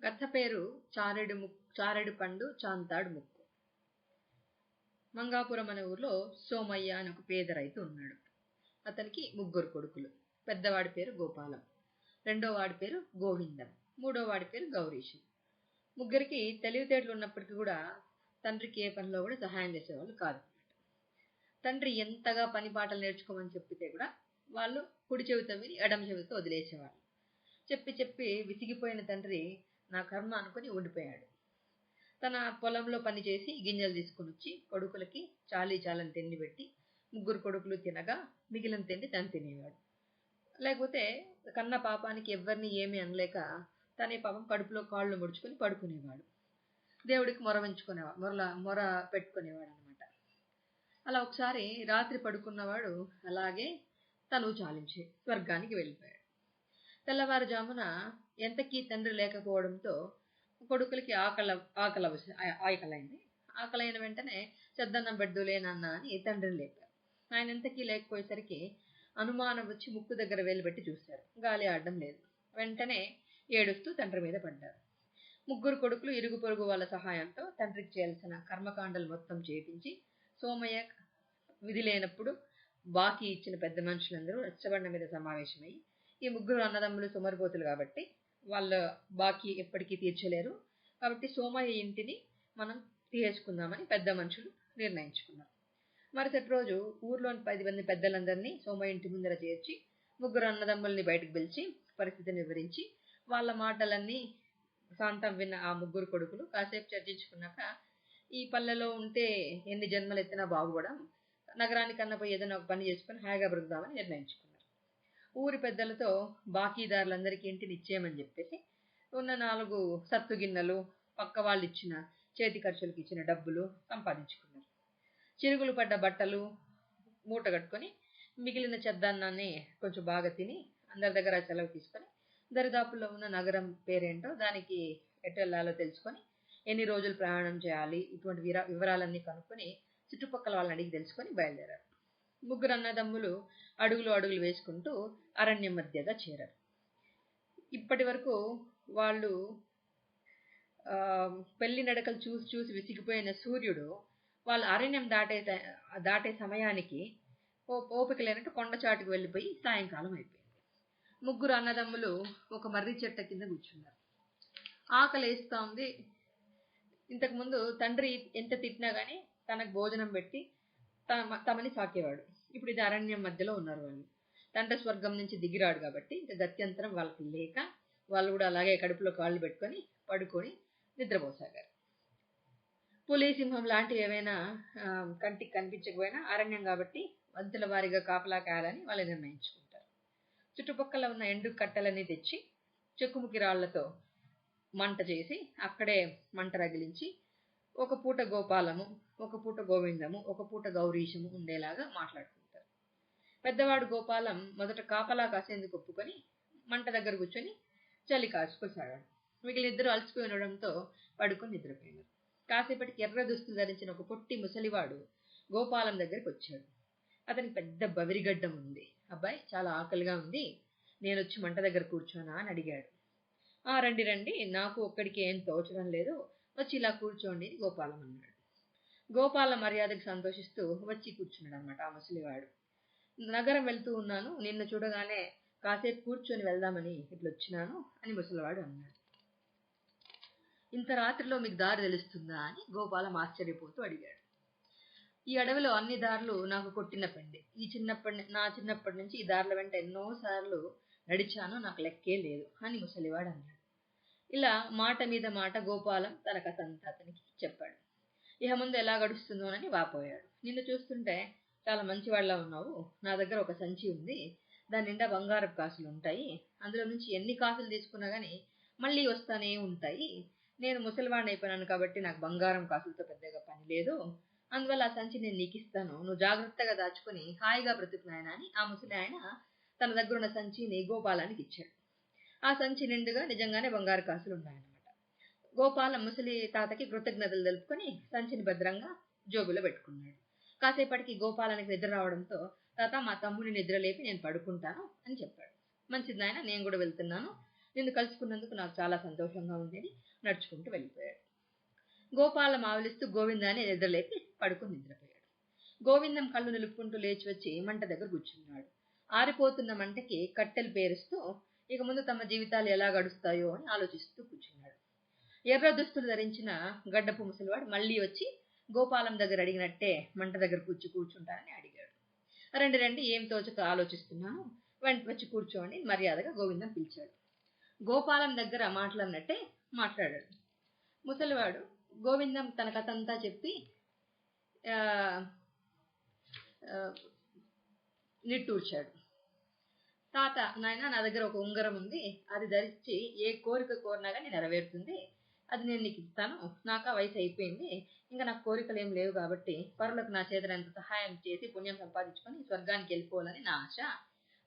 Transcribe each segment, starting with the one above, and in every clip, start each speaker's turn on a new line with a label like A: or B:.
A: కథ పేరు చారెడు పండు చాంతాడు ముక్కు. మంగాపురం అనే ఊర్లో సోమయ్య అని ఒక పేద రైతు ఉన్నాడు. అతనికి 3 కొడుకులు. పెద్దవాడి పేరు గోపాలం, రెండో వాడి పేరు గోవిందం, మూడో వాడి పేరు గౌరీశం. ముగ్గురికి తెలివితేటలు ఉన్నప్పటికీ కూడా తండ్రికి ఏ పనిలో కూడా సహాయం చేసేవాళ్ళు కాదు. తండ్రి ఎంతగా పని పాటలు నేర్చుకోమని చెప్పితే కూడా వాళ్ళు కుడి చెవితో విని ఎడమ చెవితో వదిలేసేవాళ్ళు. చెప్పి విసిగిపోయిన తండ్రి నా కర్మ అనుకుని ఉండిపోయాడు. తన పొలంలో పనిచేసి గింజలు తీసుకుని వచ్చి కొడుకులకి చాలని తిండి పెట్టి 3 కొడుకులు తినగా మిగిలిన తిండి తను తినేవాడు. లేకపోతే కన్న పాపానికి ఎవరిని ఏమీ అనలేక తనే పాపం కడుపులో కాళ్ళు ముడుచుకొని పడుకునేవాడు. దేవుడికి మొర పెట్టుకునేవాడు అనమాట. అలా ఒకసారి రాత్రి పడుకున్నవాడు అలాగే తను చాలించి స్వర్గానికి వెళ్ళిపోయాడు. తెల్లవారుజామున ఎంతకీ తండ్రి లేకపోవడంతో కొడుకులకి ఆకలైంది. ఆకలైన వెంటనే చెద్దన్నం పెడుదులే నాన్న అని తండ్రిని లేపారు. ఆయన ఎంతకీ లేకపోయేసరికి అనుమానం వచ్చి ముక్కు దగ్గర వేలుపెట్టి చూశారు. గాలి ఆడడం లేదు. వెంటనే ఏడుస్తూ తండ్రి మీద పడ్డారు. 3 కొడుకులు ఇరుగు పొరుగు వాళ్ళ సహాయంతో తండ్రికి చేయాల్సిన కర్మకాండలు మొత్తం చేయించి సోమయ్య విధి లేనప్పుడు బాకీ ఇచ్చిన పెద్ద మనుషులందరూ రచ్చబండ మీద సమావేశమై ఈ 3 అన్నదమ్ములు సోమరిపోతులు కాబట్టి వాళ్ళ బాకీ ఎప్పటికీ తీర్చలేరు, కాబట్టి సోమయ్య ఇంటిని మనం తీసేసుకుందామని పెద్ద మనుషులు నిర్ణయించుకున్నారు. మరుసటి రోజు ఊర్లోని 10 మంది పెద్దలందరినీ సోమయ్య ఇంటి ముందర చేర్చి 3 అన్నదమ్ముల్ని బయటకు పిలిచి పరిస్థితిని వివరించి వాళ్ళ మాటలన్నీ శాంతం విన్న ఆ 3 కొడుకులు కాసేపు చర్చించుకున్నాక ఈ పల్లెలో ఉంటే ఎన్ని జన్మలు ఎత్తినా బాగుపడం, నగరానికన్నా పోయి ఏదైనా ఒక పని చేసుకుని హాయిగా బ్రతుకుదామని నిర్ణయించుకున్నారు. ఊరి పెద్దలతో బాకీదారులందరికీ ఇంటిని ఇచ్చేయమని చెప్పేసి ఉన్న 4 సత్తు గిన్నెలు, పక్క వాళ్ళు ఇచ్చిన చేతి ఖర్చులకు ఇచ్చిన డబ్బులు సంపాదించుకున్నారు. చిరుగులు పడ్డ బట్టలు మూట కట్టుకొని మిగిలిన చెద్దన్నాన్ని కొంచెం బాగా తిని అందరి దగ్గర సెలవు తీసుకొని దరిదాపుల్లో ఉన్న నగరం పేరేంటో దానికి ఎటు వెళ్ళాలో తెలుసుకొని ఎన్ని రోజులు ప్రయాణం చేయాలి ఇటువంటి వివరాలన్నీ కనుక్కొని చుట్టుపక్కల వాళ్ళని అడిగి తెలుసుకొని బయలుదేరారు. 3 అన్నదమ్ములు అడుగులు వేసుకుంటూ అరణ్యం మధ్యగా చేరారు. ఇప్పటి వరకు వాళ్ళు పెళ్లి నడకలు చూసి విసిగిపోయిన సూర్యుడు వాళ్ళ అరణ్యం దాటే సమయానికి ఓపిక లేనట్టు కొండచాటుకు వెళ్ళిపోయి సాయంకాలం అయిపోయింది. 3 అన్నదమ్ములు ఒక మర్రి చెట్ట కింద కూర్చున్నారు. ఆకలి వేస్తూ ఉంది. ఇంతకుముందు తండ్రి ఎంత తిట్టినా గానీ తనకు భోజనం పెట్టి తమని సాకేవాడు. ఇప్పుడు ఇది అరణ్యం మధ్యలో ఉన్నారు వాళ్ళు. తండ్రి స్వర్గం నుంచి దిగిరాడు కాబట్టి ఇంకా గత్యంతరం వాళ్ళకి లేక వాళ్ళు కూడా అలాగే కడుపులో కాళ్ళు పెట్టుకొని పడుకొని నిద్రపోసాగారు. పులి, సింహం లాంటివి ఏవైనా కంటికి కనిపించకపోయినా అరణ్యం కాబట్టి వంతుల వారిగా కాపలా కాయాలని వాళ్ళు నిర్ణయించుకుంటారు. చుట్టుపక్కల ఉన్న ఎండు కట్టెలన్నీ తెచ్చి చెక్కుముకి రాళ్లతో మంట చేసి అక్కడే మంట రగిలించి ఒక పూట గోపాలము, ఒక పూట గోవిందము, ఒక పూట గౌరీశము ఉండేలాగా మాట్లాడుకుంటారు. పెద్దవాడు గోపాలం మొదట కాపలా కాసేందుకు ఒప్పుకొని మంట దగ్గర కూర్చొని చలి కాచుకోసాగాడు. మిగిలిన 2 అలసిపోయి ఉండడంతో పడుకొని నిద్రపోయినారు. కాసేపటికి ఎర్ర దుస్తులు ధరించిన ఒక పొట్టి ముసలివాడు గోపాలం దగ్గరికి వచ్చాడు. అతనికి పెద్ద బవిరిగడ్డం ఉంది. అబ్బాయి, చాలా ఆకలిగా ఉంది, నేను వచ్చి మంట దగ్గర కూర్చోనా అని అడిగాడు. రండి, నాకు ఒక్కడికి ఏం తోచడం లేదు, వచ్చి ఇలా కూర్చోండి గోపాలం అన్నాడు. గోపాల మర్యాదకు సంతోషిస్తూ వచ్చి కూర్చున్నాడు అనమాట ఆ ముసలివాడు. నగరం వెళ్తూ ఉన్నాను, నిన్ను చూడగానే కాసేపు కూర్చొని వెళ్దామని ఇట్లా వచ్చినాను అని ముసలివాడు అన్నాడు. ఇంత రాత్రిలో మీకు దారి తెలుస్తుందా అని గోపాలం ఆశ్చర్యపోతూ అడిగాడు. ఈ అడవిలో అన్ని దారులు నాకు కొట్టిన పెండి. నా చిన్నప్పటి నుంచి ఈ దారుల వెంట ఎన్నోసార్లు నడిచాను, నాకు లెక్కే లేదు అని ముసలివాడు అన్నాడు. ఇలా మాట మీద మాట గోపాలం తన కథ అంతా అతనికి చెప్పాడు. ఇహ ముందు ఎలా గడుస్తుందోనని వాపోయాడు. నిన్ను చూస్తుంటే చాలా మంచివాళ్ళ ఉన్నావు, నా దగ్గర ఒక సంచి ఉంది, దాని నిండా బంగారపు కాసులు ఉంటాయి, అందులో నుంచి ఎన్ని కాసులు తీసుకున్నా గానీ మళ్ళీ వస్తానే ఉంటాయి. నేను ముసలివాడిని అయిపోయినాను కాబట్టి నాకు బంగారం కాసులతో పెద్దగా పని లేదు, అందువల్ల ఆ సంచి నేను నీకు ఇస్తాను, నువ్వు జాగ్రత్తగా దాచుకుని హాయిగా బ్రతుకునాయన అని ఆ ముసలి ఆయన తన దగ్గర ఉన్న సంచిని గోపాలానికి ఇచ్చాడు. ఆ సంచి నిండుగా నిజంగానే బంగారు కాసులు ఉన్నాయన్నమాట. గోపాలం ముసలి తాతకి కృతజ్ఞతలు తెలుపుకొని సంచిని భద్రంగా జోబులో పెట్టుకున్నాడు. కాసేపటికి గోపాలానికి నిద్ర రావడంతో, తాత మా తమ్ముని నిద్ర లేపి నేను పడుకుంటాను అని చెప్పాడు. మంచిది నాయన, నేను కూడా వెళ్తున్నాను, నిన్ను కలుసుకున్నందుకు నాకు చాలా సంతోషంగా ఉంది అని నడుచుకుంటూ వెళ్ళిపోయాడు. గోపాలం ఆవలిస్తూ గోవిందాన్ని నిద్రలేపి పడుకుని నిద్రపోయాడు. గోవిందం కళ్ళు నిలుపుకుంటూ లేచి వచ్చి మంట దగ్గర కూర్చున్నాడు. ఆరిపోతున్న మంటకి కట్టెలు పేరుస్తూ ఇక ముందు తమ జీవితాలు ఎలా గడుస్తాయో అని ఆలోచిస్తూ కూర్చున్నాడు. ఎర్ర దుస్తులు ధరించిన గడ్డపు ముసలివాడు మళ్ళీ వచ్చి గోపాలం దగ్గర అడిగినట్టే మంట దగ్గర కూర్చుంటానని అడిగాడు. రండి రండి, ఏం తోచక ఆలోచిస్తున్నాను, వెంట వచ్చి కూర్చోండి మర్యాదగా గోవిందం పిలిచాడు. గోపాలం దగ్గర మాట్లాడినట్టే మాట్లాడాడు. ముసలివాడు గోవిందం తన కథంతా చెప్పి నిట్టూర్చాడు. తాత, నాయన, నా దగ్గర ఒక ఉంగరం ఉంది, అది ధరించి ఏ కోరిక కోరినా కానీ నెరవేరుతుంది, అది నేను నీకు ఇస్తాను. నాకు ఆ వయసు అయిపోయింది, ఇంకా నాకు కోరికలు ఏం లేవు కాబట్టి పరులకు నా చేతనంత సహాయం చేసి పుణ్యం సంపాదించుకొని స్వర్గానికి వెళ్ళిపోవాలని నా ఆశ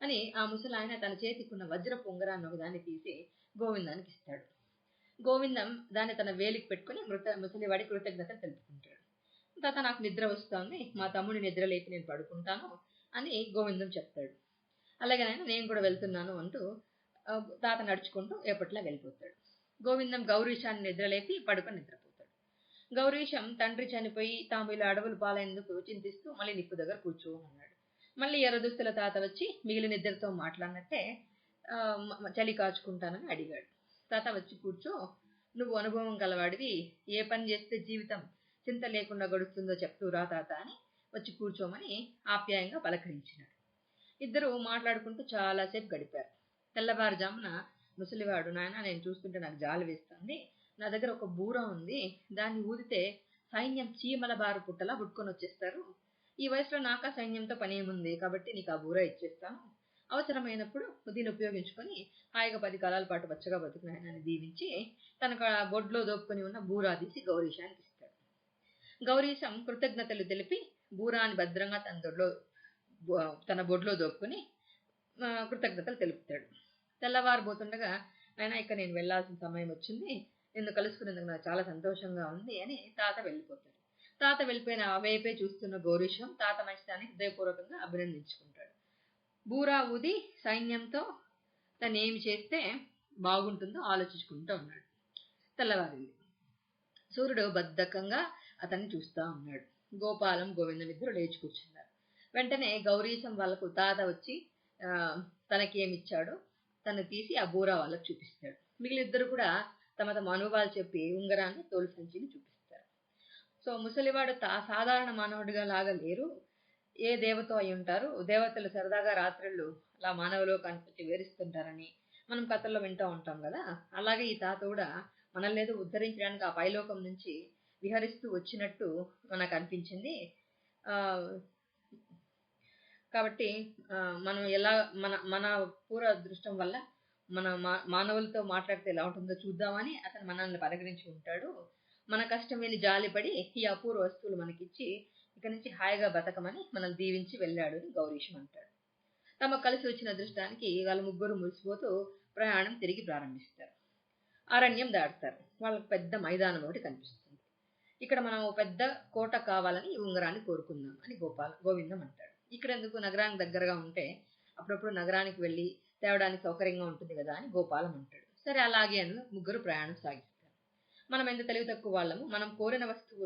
A: అని ఆ ముసలాయన తన చేతికున్న వజ్రపు ఉంగరాన్ని ఒకదాన్ని తీసి గోవిందానికి ఇస్తాడు. గోవిందం దాన్ని తన వేలికి పెట్టుకుని ముసలివాడి కృతజ్ఞతలు తెలుపుకుంటాడు. తాత, నాకు నిద్ర వస్తోంది, మా తమ్ముడి నిద్ర లేపి నేను పడుకుంటాను అని గోవిందం చెప్తాడు. అలాగేనైనా నేను కూడా వెళ్తున్నాను అంటూ తాత నడుచుకుంటూ ఎప్పట్లా వెళ్ళిపోతాడు. గోవిందం గౌరీశాన్ని నిద్రలేపి పడుకొని నిద్రపోతాడు. గౌరీశం తండ్రి చనిపోయి తాము ఇలా అడవులు పాలైనందుకు చింతిస్తూ మళ్ళీ నిప్పు దగ్గర కూర్చోన్నాడు. మళ్ళీ ఎర్రదుస్తుల తాత వచ్చి మిగిలిన ఇద్దరితో మాట్లాడినట్టే చలి కాచుకుంటానని అడిగాడు. తాత, వచ్చి కూర్చో, నువ్వు అనుభవం గలవాడివి, ఏ పని చేస్తే జీవితం చింత లేకుండా గడుస్తుందో చెప్తూరా తాత అని వచ్చి కూర్చోమని ఆప్యాయంగా పలకరించినాడు. ఇద్దరు మాట్లాడుకుంటూ చాలాసేపు గడిపారు. తెల్లవారుజామున ముసలివాడు, నాయన, నేను చూస్తుంటే నాకు జాలి వేస్తుంది, నా దగ్గర ఒక బూర ఉంది, దాన్ని ఊదితే సైన్యం చీమల బారు పుట్టలా పుట్టుకొని వచ్చేస్తారు, ఈ వయసులో నాకా సైన్యంతో పని ఏముంది, కాబట్టి నీకు ఆ బూర ఇచ్చేస్తాను, అవసరమైనప్పుడు దీన్ని ఉపయోగించుకొని హాయిగా 10 కాలాల పాటు వచ్చగా బతుకునాయనని దీవించి తనకు ఆ బొడ్లో దోపుకొని ఉన్న బూరా తీసి గౌరీశానికి ఇస్తాడు. గౌరీశం కృతజ్ఞతలు తెలిపి బూరాని భద్రంగా తన బొడ్లో దోపుకుని కృతజ్ఞతలు తెలుపుతాడు. తెల్లవారుబోతుండగా, నాయనా, ఇక నేను వెళ్లాల్సిన సమయం వచ్చింది, నిన్ను కలుసుకునేందుకు నాకు చాలా సంతోషంగా ఉంది అని తాత వెళ్ళిపోతాడు. తాత వెళ్ళిపోయిన వైపే చూస్తున్న గౌరీశం తాత మంచిదాన్ని హృదయపూర్వకంగా అభినందించుకుంటాడు. బూరా ఊది సైన్యంతో తను ఏమి చేస్తే బాగుంటుందో ఆలోచించుకుంటూ ఉన్నాడు. తెల్లవారింది. సూర్యుడు బద్ధకంగా అతన్ని చూస్తూ ఉన్నాడు. గోపాలం, గోవిందం ఇద్దరు లేచి కూర్చున్నారు. వెంటనే గౌరీశం వాళ్ళకు తాత వచ్చి తనకి ఏమిచ్చాడో తను తీసి ఆ బూరా వాళ్ళకు చూపిస్తాడు. మిగిలిద్దరు కూడా తమ తమ అనుభవాలు చెప్పి ఉంగరాన్ని, తోలు సంచిని చూపిస్తారు. సో ముసలివాడు సాధారణ మానవుడిగా లాగా లేరు, ఏ దేవత అయి ఉంటారు, దేవతలు సరదాగా రాత్రుళ్ళు అలా మానవలోకానికి వచ్చి వేరిస్తుంటారని మనం కథల్లో వింటూ ఉంటాం కదా, అలాగే ఈ తాత కూడా మనల్ని ఏదో ఉద్ధరించడానికి ఆ పైలోకం నుంచి విహరిస్తూ వచ్చినట్టు మనకు అనిపించింది. కాబట్టి మనం ఎలా మన పూర్వ అదృష్టం వల్ల మన మానవులతో మాట్లాడితే ఎలా ఉంటుందో చూద్దామని అతను మనల్ని పరిగణించి ఉంటాడు. మన కష్టం విని జాలిపడి ఈ అపూర్వ వస్తువులు మనకిచ్చి ఇక నుంచి హాయిగా బతకమని మనల్ని దీవించి వెళ్ళాడు అని గౌరీశం అంటాడు. తమ కలిసి వచ్చిన అదృష్టానికి వాళ్ళ ముగ్గురు మురిసిపోతూ ప్రయాణం తిరిగి ప్రారంభిస్తారు. అరణ్యం దాటుతారు. వాళ్ళకి పెద్ద మైదానం ఒకటి కనిపిస్తుంది. ఇక్కడ మనం పెద్ద కోట కావాలని ఈ ఉంగరాన్ని కోరుకుందాం అని గోవిందం అంటాడు. ఇక్కడ ఎందుకు, నగరానికి దగ్గరగా ఉంటే అప్పుడప్పుడు నగరానికి వెళ్ళి తేవడానికి సౌకర్యంగా ఉంటుంది కదా అని గోపాలం అంటాడు. సరే అలాగే అని ముగ్గురు ప్రయాణం సాగిస్తారు. మనం ఎంత తెలివి తక్కువ వాళ్ళము, మనం కోరిన వస్తువు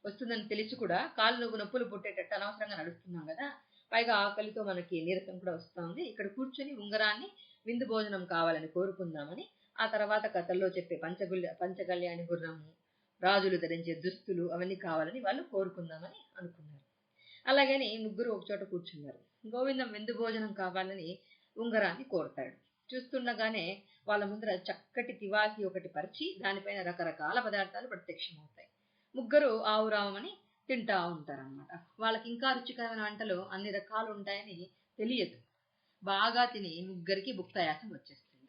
A: వస్తుందని తెలిసి కూడా కాళ్ళు నొప్పులు పుట్టేటట్టు అనవసరంగా నడుస్తున్నాం కదా, పైగా ఆకలితో మనకి నీరసం కూడా వస్తుంది, ఇక్కడ కూర్చొని ఉంగరాన్ని విందు భోజనం కావాలని కోరుకుందామని ఆ తర్వాత కథల్లో చెప్పే పంచకళ్యాణి గుర్రము, రాజులు ధరించే దుస్తులు అవన్నీ కావాలని వాళ్ళు కోరుకుందామని అనుకున్నారు. అలాగని ముగ్గురు ఒకచోట కూర్చున్నారు. గోవిందం విందు భోజనం కావాలని ఉంగరాన్ని కోరుతాడు. చూస్తుండగానే వాళ్ళ ముందర చక్కటి తివాసి ఒకటి పరిచి దానిపైన రకరకాల పదార్థాలు ప్రత్యక్షమవుతాయి. ముగ్గురు ఆవురామని తింటా ఉంటారనమాట. వాళ్ళకి ఇంకా రుచికరమైన వంటలు అన్ని రకాలు ఉంటాయని తెలియదు. బాగా తిని ముగ్గురికి భుక్తాయాసం వచ్చేస్తుంది.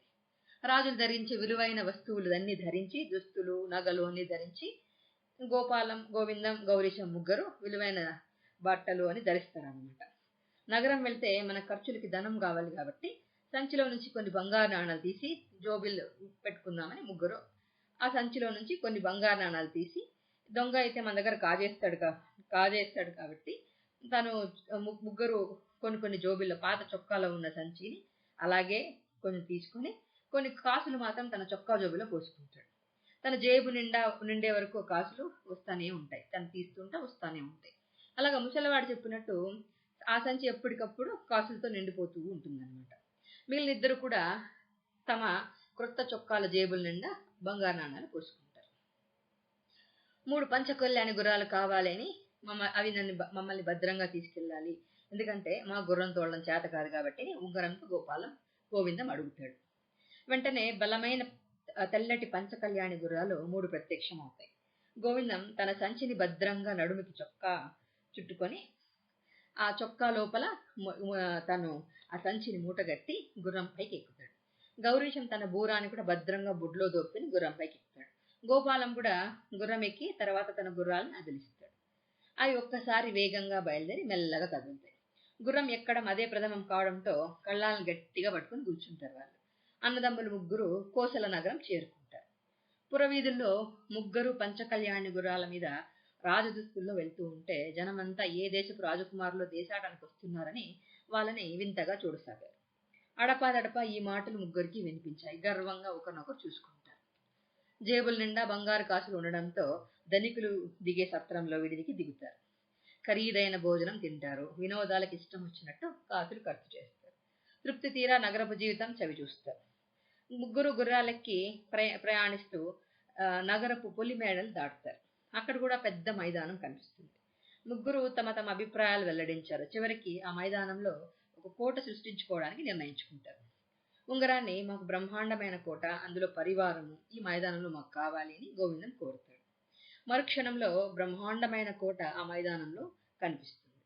A: రాజులు ధరించే విలువైన వస్తువులు అన్ని ధరించి, దుస్తులు, నగలు అన్ని ధరించి గోపాలం, గోవిందం, గౌరీశం ముగ్గురు విలువైన బట్టలు అని ధరిస్తారనమాట. నగరం వెళ్తే మన ఖర్చులకి ధనం కావాలి కాబట్టి సంచిలో నుంచి కొన్ని బంగారు నాణాలు తీసి జోబిల్లో పెట్టుకుందామని ముగ్గురు ఆ సంచిలో నుంచి కొన్ని బంగారు నాణాలు తీసి, దొంగ అయితే మన దగ్గర కాజేస్తాడు కాబట్టి తను ముగ్గురు కొన్ని జోబిల్లో పాత చొక్కాలో ఉన్న సంచిని అలాగే కొన్ని తీసుకొని కొన్ని కాసులు మాత్రం తన చొక్కా జోబులో పోసుకుంటాడు. తన జేబు నిండే వరకు కాసులు వస్తానే ఉంటాయి, తను తీస్తుంటే వస్తానే ఉంటాయి. అలాగా ముసలివాడు చెప్పినట్టు ఆ సంచి ఎప్పటికప్పుడు కాసులతో నిండిపోతూ ఉంటుందన్నమాట. మిగిలిన ఇద్దరు కూడా తమ క్రొత్త చొక్కాల జేబుల నిండా బంగారు నాణాలు పోసుకుంటారు. 3 పంచకళ్యాణి గుర్రాలు కావాలి అని అవి మమ్మల్ని భద్రంగా తీసుకెళ్ళాలి, ఎందుకంటే మా గుర్రం తోడడం చేత కాదు కాబట్టి ఉంగరంతో గోవిందం అడుగుతాడు. వెంటనే బలమైన తెల్లటి పంచకళ్యాణి గుర్రాలు 3 ప్రత్యక్షమవుతాయి. గోవిందం తన సంచిని భద్రంగా నడుముకి చుట్టుకొని ఆ చొక్కా లోపల తను ఆ సంచిని మూటగట్టి గుర్రంపైకి ఎక్కుతాడు. గౌరీశం తన బూరాన్ని కూడా భద్రంగా బుడ్లో దోపుకుని గుర్రంపైకి ఎక్కుతాడు. గోపాలం కూడా గుర్రం ఎక్కి తర్వాత తన గుర్రాలను అదిలిస్తాడు. అవి ఒక్కసారి వేగంగా బయలుదేరి మెల్లగా కదులుతాయి. గుర్రం ఎక్కడం అదే ప్రథమం కావడంతో కళ్ళాలను గట్టిగా పట్టుకుని కూర్చుంటారు వాళ్ళు. అన్నదమ్ములు ముగ్గురు కోసల నగరం చేరుకుంటారు. పురవీధుల్లో ముగ్గురు పంచకళ్యాణి గుర్రాల మీద రాజదుస్తుల్లో వెళ్తూ ఉంటే జనమంతా ఏ దేశపు రాజకుమారులు దేశాటానికి వస్తున్నారని వాళ్ళని వింతగా చూడసాగారు. అడపాదడపా ఈ మాటలు ముగ్గురికి వినిపించాయి. గర్వంగా ఒకరినొకరు చూసుకుంటారు. జేబుల నిండా బంగారు కాసులు ఉండడంతో ధనికులు దిగే సత్రంలో విడిదికి దిగుతారు. ఖరీదైన భోజనం తింటారు. వినోదాలకు ఇష్టం వచ్చినట్టు కాసులు ఖర్చు చేస్తారు. తృప్తి తీరా నగరపు జీవితం చవి చూస్తారు. ముగ్గురు గుర్రాలెక్కి ప్రయాణిస్తూ నగరపు పొలిమేడలు దాటుతారు. అక్కడ కూడా పెద్ద మైదానం కనిపిస్తుంది. ముగ్గురు తమ తమ అభిప్రాయాలు వెల్లడించారు. చివరికి ఆ మైదానంలో ఒక కోట సృష్టించుకోవడానికి నిర్ణయించుకుంటారు. ఉంగరాన్ని మాకు బ్రహ్మాండమైన కోట, అందులో పరివారము ఈ మైదానంలో మాకు కావాలి అని గోవిందం కోరుతాడు. మరుక్షణంలో బ్రహ్మాండమైన కోట ఆ మైదానంలో కనిపిస్తుంది.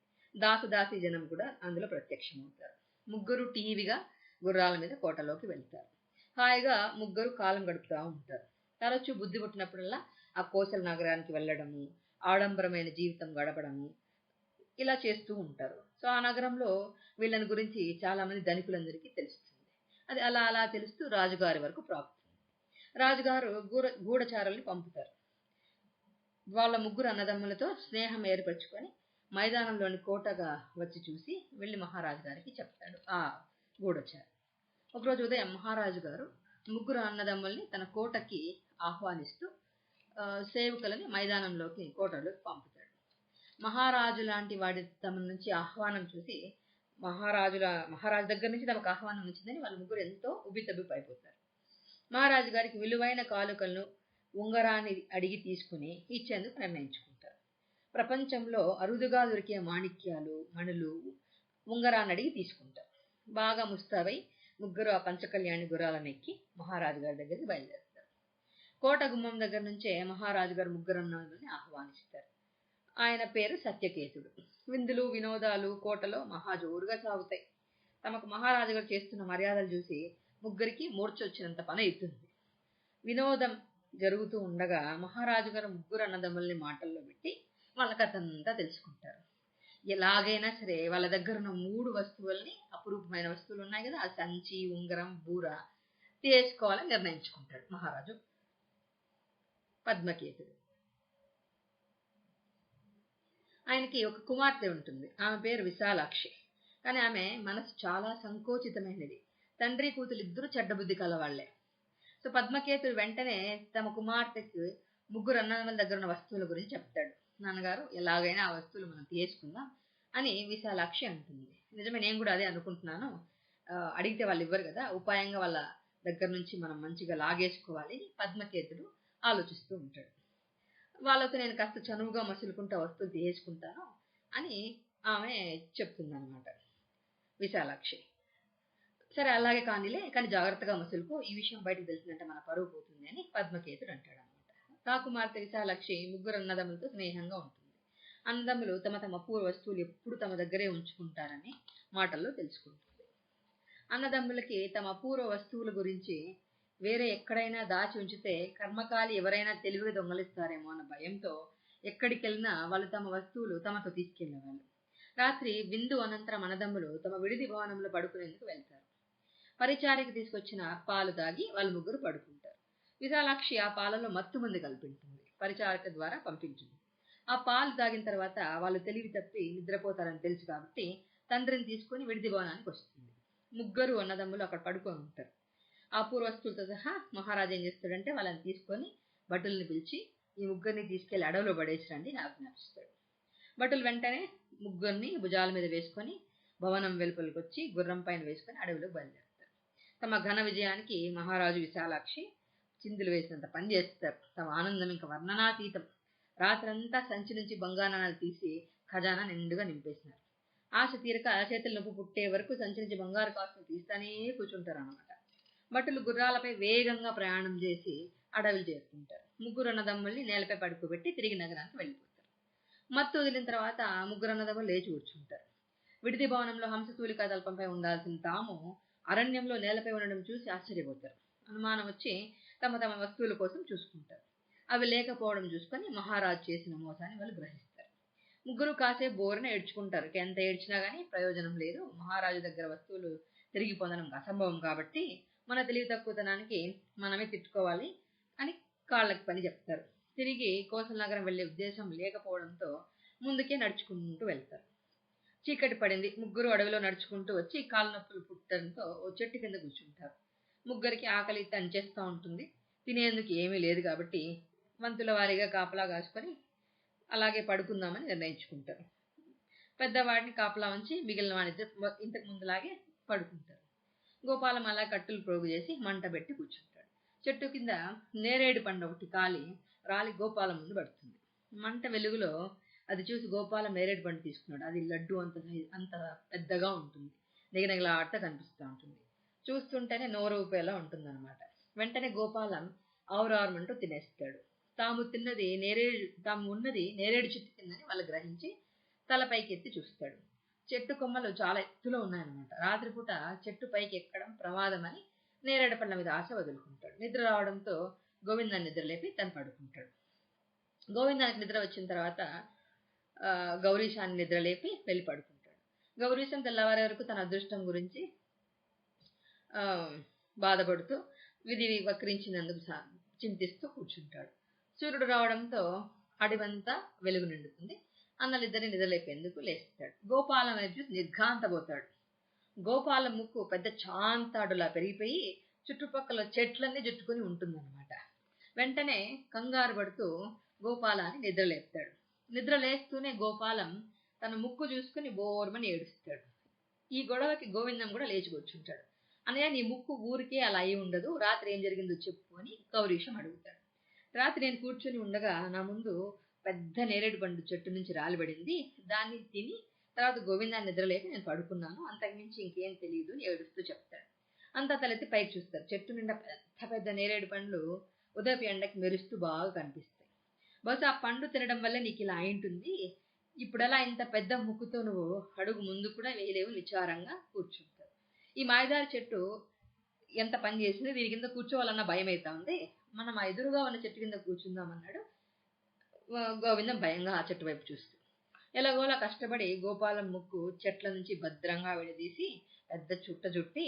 A: దాసి జనం కూడా అందులో ప్రత్యక్షమవుతారు. ముగ్గురు టీవీగా గుర్రాల మీద కోటలోకి వెళ్తారు. హాయిగా ముగ్గురు కాలం గడుపుతూ ఉంటారు. తరచూ బుద్ధి పుట్టినప్పుడల్లా ఆ కోసల నగరానికి వెళ్ళడము, ఆడంబరమైన జీవితం గడపడము ఇలా చేస్తూ ఉంటారు. సో ఆ నగరంలో వీళ్ళని గురించి చాలా మంది ధనికులందరికీ తెలుస్తుంది. అది అలా అలా తెలుస్తూ రాజుగారి వరకు ప్రాప్తుంది. రాజుగారు గూఢచారుల్ని పంపుతారు. వాళ్ళ ముగ్గురు అన్నదమ్ములతో స్నేహం ఏర్పరచుకొని మైదానంలోని కోటగా వచ్చి చూసి వెళ్ళి మహారాజు గారికి చెప్తాడు ఆ గూఢచారు. ఒకరోజు ఉదయం మహారాజు గారు ముగ్గురు అన్నదమ్ముల్ని తన కోటకి ఆహ్వానిస్తూ సేవకులని మైదానంలోకి కోటలోకి పంపుతాడు. మహారాజు లాంటి వాడి తమ నుంచి ఆహ్వానం చూసి మహారాజు దగ్గర నుంచి తమకు ఆహ్వానం వచ్చిందని వాళ్ళ ముగ్గురు ఎంతో ఉబ్బితబ్బిపైపోతారు. మహారాజు గారికి విలువైన కానుకలను ఉంగరాన్ని అడిగి తీసుకుని ఇచ్చేందుకు నిర్ణయించుకుంటారు. ప్రపంచంలో అరుదుగా దొరికే మాణిక్యాలు, మణులు ఉంగరాన్ని అడిగి తీసుకుంటారు. బాగా ముస్తాబై ముగ్గురు ఆ పంచకళ్యాణి గుర్రాలను ఎక్కి మహారాజు గారి దగ్గరికి బయలుదేరుతారు. కోట గుమ్మం దగ్గర నుంచే మహారాజు గారు ముగ్గురు అన్నదమ్ములని ఆహ్వానిస్తారు. ఆయన పేరు సత్యకేతుడు. విందులు వినోదాలు కోటలో మహాజోరుగా సాగుతాయి. తమకు మహారాజు గారు చేస్తున్న మర్యాదలు చూసి ముగ్గురికి మూర్చొచ్చినంత పని అవుతుంది. వినోదం జరుగుతూ ఉండగా మహారాజు గారు ముగ్గురు అన్నదమ్ముల్ని మాటల్లో పెట్టి వాళ్ళ కథంతా తెలుసుకుంటారు. ఎలాగైనా సరే వాళ్ళ దగ్గర ఉన్న 3 వస్తువుల్ని, అపురూపమైన వస్తువులు ఉన్నాయి కదా, ఆ సంచి, ఉంగరం, బూర తీసుకోవాలని నిర్ణయించుకుంటాడు మహారాజు పద్మకేతుడు. ఆయనకి ఒక కుమార్తె ఉంటుంది. ఆమె పేరు విశాలాక్షి. కానీ ఆమె మనసు చాలా సంకోచితమైనది. తండ్రి కూతురు ఇద్దరు చెడ్డబుద్ధి కలవాళ్లే. సో పద్మకేతుడు వెంటనే తమ కుమార్తెకు ముగ్గురు అన్నదమ్ముల దగ్గర ఉన్న వస్తువుల గురించి చెప్తాడు. నాన్నగారు ఎలాగైనా ఆ వస్తువులు మనం తీసుకుందాం అని విశాలాక్షి అంటుంది. నిజమే, నేను కూడా అదే అనుకుంటున్నాను. అడిగితే వాళ్ళు ఇవ్వరు కదా, ఉపాయంగా వాళ్ళ దగ్గర నుంచి మనం మంచిగా లాగేసుకోవాలి పద్మకేతుడు ఆలోచిస్తూ ఉంటాడు. వాళ్ళతో నేను కాస్త చనువుగా మసులుకుంటా వస్తువులు తీసుకుంటాను అని ఆమె చెప్తుందన్నమాట విశాలాక్షి. సరే అలాగే కానీలే, కానీ జాగ్రత్తగా మసులుకో, ఈ విషయం బయటకు తెలిసిందంటే మన పరువు పోతుంది అని పద్మకేతుడు అంటాడు అనమాట. కాకుమార్తె విశాలాక్షి ముగ్గురు అన్నదమ్ములతో స్నేహంగా ఉంటుంది. అన్నదమ్ములు తమ తమ పూర్వ వస్తువులు ఎప్పుడు తమ దగ్గరే ఉంచుకుంటారని మాటల్లో తెలుసుకుంటుంది. అన్నదమ్ములకి తమ పూర్వ వస్తువుల గురించి వేరే ఎక్కడైనా దాచి ఉంచితే కర్మకాలి ఎవరైనా తెలివిగా దొంగలిస్తారేమో అన్న భయంతో ఎక్కడికి వెళ్ళినా వాళ్ళు తమ వస్తువులు తమతో తీసుకెళ్లేవాళ్ళు. రాత్రి విందు అనంతరం అన్నదమ్ములు తమ విడిది భవనంలో పడుకునేందుకు వెళ్తారు. పరిచారికి తీసుకొచ్చిన పాలు తాగి వాళ్ళు ముగ్గురు పడుకుంటారు. విశాలాక్షి ఆ పాలలో మత్తు మందు కలిపింటుంది. పరిచారిక ద్వారా పంపించింది. ఆ పాలు తాగిన తర్వాత వాళ్ళు తెలివి తప్పి నిద్రపోతారని తెలుసు కాబట్టి తండ్రిని తీసుకుని విడిది భవనానికి వస్తుంది. ముగ్గురు అన్నదమ్ములు అక్కడ పడుకొని ఉంటారు. ఆ పూర్వస్తులతో సహా మహారాజు ఏం చేస్తాడంటే వాళ్ళని తీసుకొని భటుల్ని పిలిచి ఈ ముగ్గురిని తీసుకెళ్లి అడవిలో పడేసిరండి అని ఆజ్ఞాపిస్తాడు. భటులు వెంటనే ముగ్గురిని భుజాల మీద వేసుకొని భవనం వెలుపలికి వచ్చి గుర్రం పైన వేసుకొని అడవిలో బయలుదేరుతారు. తమ ఘన విజయానికి మహారాజు విశాలాక్షి చిందులు వేసినంత పని చేస్తారు. తమ ఆనందం ఇంకా వర్ణనాతీతం. రాత్రంతా సంచి నుంచి బంగారాలు తీసి ఖజానా నిండుగా నింపేసినారు. ఆశ తీరక చేతుల నొప్పి పుట్టే వరకు సంచి నుంచి బంగారు కాసులు తీస్తానే కూర్చుంటారు అనమాట. భటులు గుర్రాలపై వేగంగా ప్రయాణం చేసి అడవిలు చేరుకుంటారు. ముగ్గురు అన్నదమ్ముల్ని నేలపై పడుకోబెట్టి తిరిగి నగరానికి వెళ్ళిపోతారు. మత్తు వదిలిన తర్వాత ముగ్గురు అన్నదమ్ములు లేచి కూర్చుంటారు. విడిది భవనంలో హంసతూలికా తల్పంపై ఉండాల్సిన తాము అరణ్యంలో నేలపై ఉండడం చూసి ఆశ్చర్యపోతారు. అనుమానం వచ్చి తమ తమ వస్తువుల కోసం చూసుకుంటారు. అవి లేకపోవడం చూసుకొని మహారాజు చేసిన మోసాన్ని వాళ్ళు గ్రహిస్తారు. ముగ్గురు కాసేపు బోరున ఏడ్చుకుంటారు. ఎంత ఏడ్చినా గానీ ప్రయోజనం లేదు. మహారాజు దగ్గర వస్తువులు తిరిగి పొందడం అసంభవం కాబట్టి మన తెలివి తక్కువతనానికి మనమే తిట్టుకోవాలి అని కాళ్ళకి పని చెప్తారు. తిరిగి కోసల నగరం వెళ్లే ఉద్దేశం లేకపోవడంతో ముందుకే నడుచుకుంటూ వెళ్తారు. చీకటి పడింది. ముగ్గురు అడవిలో నడుచుకుంటూ వచ్చి కాళ్ళ నొప్పులు పుట్టడంతో ఓ చెట్టు కింద కూర్చుంటారు. ముగ్గురికి ఆకలి తంచేస్తూ ఉంటుంది. తినేందుకు ఏమీ లేదు కాబట్టి వంతుల వారీగా కాపలా కాసుకొని అలాగే పడుకుందామని నిర్ణయించుకుంటారు. పెద్దవాడిని కాపలా ఉంచి మిగిలిన వాడిద్దరు ఇంతకు ముందులాగే పడుకుంటారు. గోపాలం అలా కట్టులు ప్రోగు చేసి మంట పెట్టి కూర్చుంటాడు. చెట్టు కింద నేరేడు పండు ఒకటి రాలి గోపాలం ముందు పడుతుంది. మంట వెలుగులో అది చూసి గోపాలం నేరేడు పండు తీసుకున్నాడు. అది లడ్డు అంత పెద్దగా ఉంటుంది. నిగనిగలాడుతూ కనిపిస్తూ ఉంటుంది. చూస్తుంటేనే నోరు ఊపేలా ఉంటుందన్నమాట. వెంటనే గోపాలం ఆవురారుమంటూ తినేస్తాడు. తాము ఉన్నది నేరేడు చెట్టు కిందని వాళ్ళు గ్రహించి తలపైకి ఎత్తి చూస్తాడు. చెట్టు కొమ్మలు చాలా ఎత్తులో ఉన్నాయన్నమాట. రాత్రిపూట చెట్టు పైకి ఎక్కడం ప్రమాదమని నేరేడు పండ్ల మీద ఆశ వదులుకుంటాడు. నిద్ర రావడంతో గోవిందాన్ని నిద్రలేపి తను పడుకుంటాడు. గోవిందానికి నిద్ర వచ్చిన తర్వాత గౌరీశాన్ని నిద్రలేపి వెళ్ళి పడుకుంటాడు. గౌరీశం తెల్లవారే వరకు తన అదృష్టం గురించి బాధపడుతూ విధి వక్రించినందుకు చింతిస్తూ కూర్చుంటాడు. సూర్యుడు రావడంతో అడివంతా వెలుగు నిండుతుంది. అన్నలిద్దరిని నిద్రలేపేందుకు లేస్తాడు. గోపాలం వైపు చూసి నిర్ఘాంతపోతాడు. గోపాలం ముక్కు పెద్ద చాంతాడులా పెరిగిపోయి చుట్టుపక్కల చెట్లన్నీ జుట్టుకుని ఉంటుందన్నమాట. వెంటనే కంగారు పడుతూ గోపాలాన్ని నిద్రలేపుతాడు. నిద్ర లేస్తూనే గోపాలం తన ముక్కు చూసుకుని బోర్మని ఏడుస్తాడు. ఈ గొడవకి గోవిందం కూడా లేచి కూర్చుంటాడు. అన్నయ్య, నీ ముక్కు ఊరికే అలా అయి ఉండదు, రాత్రి ఏం జరిగిందో చెప్పు అని గౌరీశం అడుగుతాడు. రాత్రి నేను కూర్చుని ఉండగా నా ముందు పెద్ద నేరేడు పండు చెట్టు నుంచి రాలిపడింది. దాన్ని తిని తర్వాత గోవిందాన్ని నిద్రలేక నేను పడుకున్నాను. అంతకుమించి ఇంకేం తెలియదు అని ఏడుస్తూ చెప్తాడు. అంతా తలెత్తి పైకి చూస్తారు. చెట్టు నిండా పెద్ద పెద్ద నేరేడు పండ్లు ఉదయపు ఎండకి మెరుస్తూ బాగా కనిపిస్తాయి. బహుశా ఆ పండు తినడం వల్ల నీకు ఇలా అయింటుంది. ఇప్పుడలా ఇంత పెద్ద ముక్కుతో నువ్వు అడుగు ముందు కూడా వేయలేవు విచారంగా కూర్చుంటావు. ఈ మాయదారి చెట్టు ఎంత పని చేసింది, దీని కింద కూర్చోవాలన్న భయం అవుతా ఉంది. మనం ఆ ఎదురుగా ఉన్న చెట్టు కింద కూర్చుందామన్నాడు గోవిందం భయంగా ఆ చెట్టు వైపు చూస్తూ. ఎలాగోలా కష్టపడి గోపాలం ముక్కు చెట్ల నుంచి భద్రంగా విడదీసి పెద్ద చుట్ట చుట్టి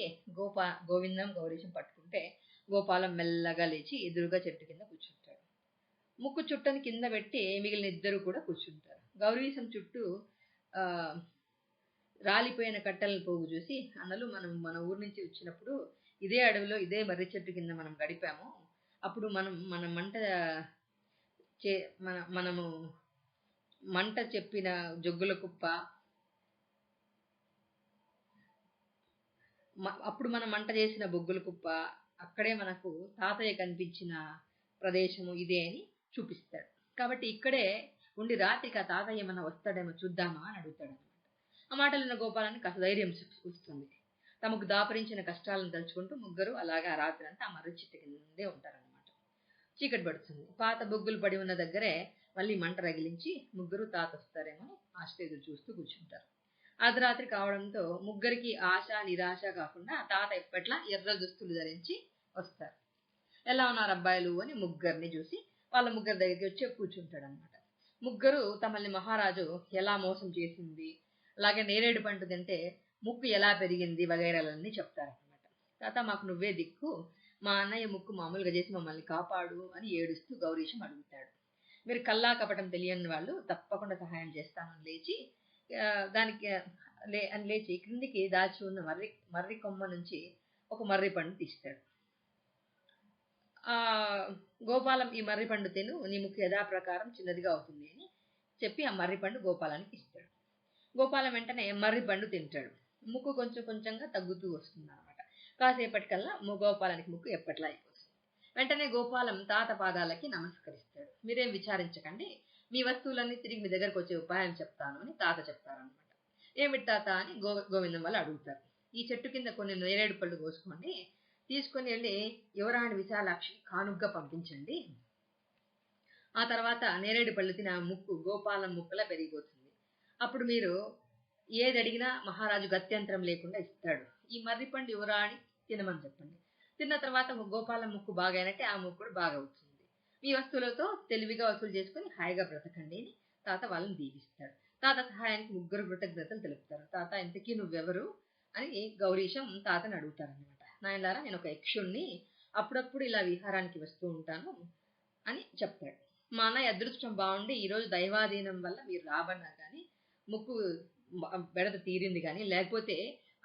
A: గోవిందం గౌరీశం పట్టుకుంటే గోపాలం మెల్లగా లేచి ఎదురుగా చెట్టు కింద కూర్చుంటాడు. ముక్కు చుట్టని కింద పెట్టి మిగిలిన ఇద్దరు కూడా కూర్చుంటారు. గౌరీశం చుట్టూ రాలిపోయిన కట్టెలను పోగు చూసి, అన్నలు మనం మన ఊరు నుంచి వచ్చినప్పుడు ఇదే అడవిలో ఇదే మర్రి చెట్టు కింద మనం గడిపాము. అప్పుడు మనము మంట చెప్పిన జొగ్గుల కుప్ప, అప్పుడు మనం మంట చేసిన బొగ్గుల కుప్ప, అక్కడే మనకు తాతయ్య కనిపించిన ప్రదేశము ఇదే అని చూపిస్తాడు. కాబట్టి ఇక్కడే ఉండి రాత్రికి ఆ తాతయ్య ఏమన్నా వస్తాడేమో చూద్దామా అని అడుగుతాడు అనమాట. ఆ మాటలున్న గోపాలానికి కాస్త ధైర్యం వస్తుంది. తమకు దాపరించిన కష్టాలను తలుచుకుంటూ ముగ్గురు అలాగే ఆ రాత్రి అంతా ఆ మర్రి చెట్టు కిందే ఉంటారనమాట. చీకటి పడుతుంది. పాత బొగ్గులు పడి ఉన్న దగ్గరే మళ్ళీ మంట రగిలించి ముగ్గురు తాత వస్తారేమో ఆశతో ఎదురు చూస్తూ కూర్చుంటారు. అర్ధరాత్రి కావడంతో ముగ్గురికి ఆశ నిరాశ కాకుండా తాత ఎప్పట్లా ఎర్ర దుస్తులు ధరించి వస్తారు. ఎలా ఉన్నారు అబ్బాయిలు అని ముగ్గురిని చూసి వాళ్ళ ముగ్గురు దగ్గరికి వచ్చి కూర్చుంటాడు అనమాట. ముగ్గురు తమల్ని మహారాజు ఎలా మోసం చేసింది, అలాగే నేరేడు పండు తింటే ముక్కు ఎలా పెరిగింది వగైరాలన్నీ చెప్తారనమాట. తాత, మాకు నువ్వే దిక్కు, మా అన్నయ్య ముక్కు మామూలుగా చేసి మమ్మల్ని కాపాడు అని ఏడుస్తూ గౌరీశం అడుగుతాడు. మీరు కల్లా కపటం తెలియని వాళ్ళు, తప్పకుండా సహాయం చేస్తానని లేచి లేచి క్రిందికి దాచి ఉన్న మర్రి కొమ్మ నుంచి ఒక మర్రి పండు తీస్తాడు. ఆ గోపాలం ఈ మర్రి పండు తిను, నీ ముక్కు యథాప్రకారం చిన్నదిగా అవుతుంది అని చెప్పి ఆ మర్రి పండు గోపాలానికి ఇస్తాడు. గోపాలం వెంటనే మర్రి పండు తింటాడు. ముక్కు కొంచెం కొంచెంగా తగ్గుతూ వస్తుంది అనమాట. కాసేపటికల్లా గోపాలానికి ముక్కు ఎప్పట్లా అయిపోతుంది. వెంటనే గోపాలం తాత పాదాలకి నమస్కరిస్తాడు. మీరేం విచారించకండి, మీ వస్తువులన్నీ తిరిగి మీ దగ్గరకు వచ్చే ఉపాయం చెప్తాను అని తాత చెప్తారనమాట. ఏమిటి తాత అని గోవిందం వాళ్ళు అడుగుతారు. ఈ చెట్టు కింద కొన్ని నేరేడు పళ్ళు కోసుకోండి, తీసుకొని వెళ్ళి యువరాణి విశాలాక్షి కానుగ్గా పంపించండి. ఆ తర్వాత నేరేడు పళ్ళు తిని ఆ ముక్కు గోపాలం ముక్కులా పెరిగిపోతుంది. అప్పుడు మీరు ఏది అడిగినా మహారాజు గత్యంతరం లేకుండా ఇస్తాడు. ఈ మర్రిపండు యువరాణి తినమని చెప్పండి. తిన్న తర్వాత గోపాలం ముక్కు బాగైనట్టే ఆ ముక్కు కూడా బాగా అవుతుంది. మీ వస్తువులతో తెలివిగా వసూలు చేసుకుని హాయిగా బ్రతకండి అని తాత వాళ్ళని దీవిస్తాడు. తాత సహాయానికి ముగ్గురు కృతజ్ఞతలు తెలుపుతారు. తాత ఇంతకీ నువ్వెవరు అని గౌరీశం తాతని అడుగుతారనమాట. నాయనలారా, నేను ఒక యక్షుణ్ణి, అప్పుడప్పుడు ఇలా విహారానికి వస్తూ ఉంటాను అని చెప్తాడు. మా అన్నయ్య అదృష్టం బాగుండి ఈరోజు దైవాధీనం వల్ల మీరు రాబన్నారు కానీ ముక్కు బెడద తీరింది, కానీ లేకపోతే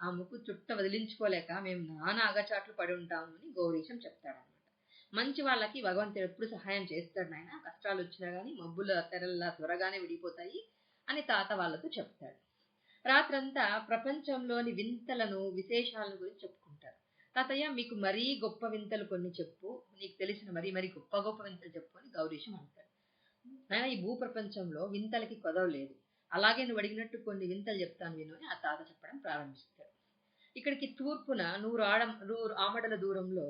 A: ఆ ముక్కు చుట్ట వదిలించుకోలేక మేము నానా అగచాట్లు పడి ఉంటాము అని గౌరీశం చెప్తాడనమాట. మంచి వాళ్ళకి భగవంతుడు ఎప్పుడు సహాయం చేస్తాడు నాయన, కష్టాలు వచ్చినా కానీ మబ్బుల తెరల్లా త్వరగానే విడిపోతాయి అని తాత వాళ్ళతో చెప్తాడు. రాత్రంతా ప్రపంచంలోని వింతలను విశేషాలను గురించి చెప్పుకుంటారు. తాతయ్య, మీకు మరీ గొప్ప వింతలు కొన్ని చెప్పు, నీకు తెలిసిన మరీ గొప్ప గొప్ప వింతలు చెప్పు అని గౌరీశం అంటాడు. నాయన, ఈ భూప్రపంచంలో వింతలకి కొదవ లేదు, అలాగే నువ్వు అడిగినట్టు కొన్ని వింతలు చెప్తాను విను అని ఆ తాత చెప్పడం ప్రారంభిస్తాడు. ఇక్కడికి తూర్పున 100 ఆమడల దూరంలో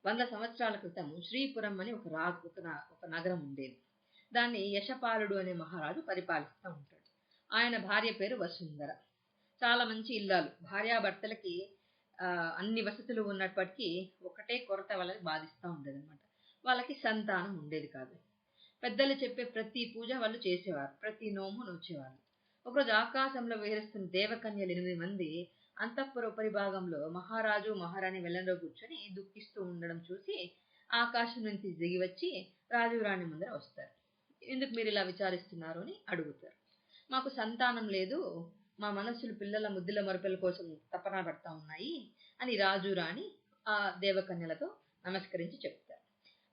A: 100 సంవత్సరాల క్రితం శ్రీపురం అని ఒక నగరం ఉండేది. దాన్ని యశపాలుడు అనే మహారాజు పరిపాలిస్తూ ఉంటాడు. ఆయన భార్య పేరు వసుంధర. చాలా మంచి ఇల్లాలు. భార్యాభర్తలకి అన్ని వసతులు ఉన్నప్పటికీ ఒకటే కొరత వాళ్ళని బాధిస్తూ ఉండేది అనమాట. వాళ్ళకి సంతానం ఉండేది కాదు. పెద్దలు చెప్పే ప్రతి పూజ వాళ్ళు చేసేవారు, ప్రతి నోము నోచేవాళ్ళు. ఒకరోజు ఆకాశంలో విహరిస్తున్న దేవకన్యలు 8 మంది అంతఃపుర పరిభాగంలో మహారాజు మహారాణి వెల్లంలో కూర్చొని దుఃఖిస్తూ ఉండడం చూసి ఆకాశం నుంచి దిగి వచ్చి రాజు రాణి ముందర వస్తారు. ఎందుకు మీరు ఇలా విచారిస్తున్నారు అని అడుగుతారు. మాకు సంతానం లేదు, మా మనస్సులు పిల్లల ముద్దుల మరుపుల కోసం తపన పడతా ఉన్నాయి అని రాజు రాణి ఆ దేవకన్యలతో నమస్కరించి చెప్తారు.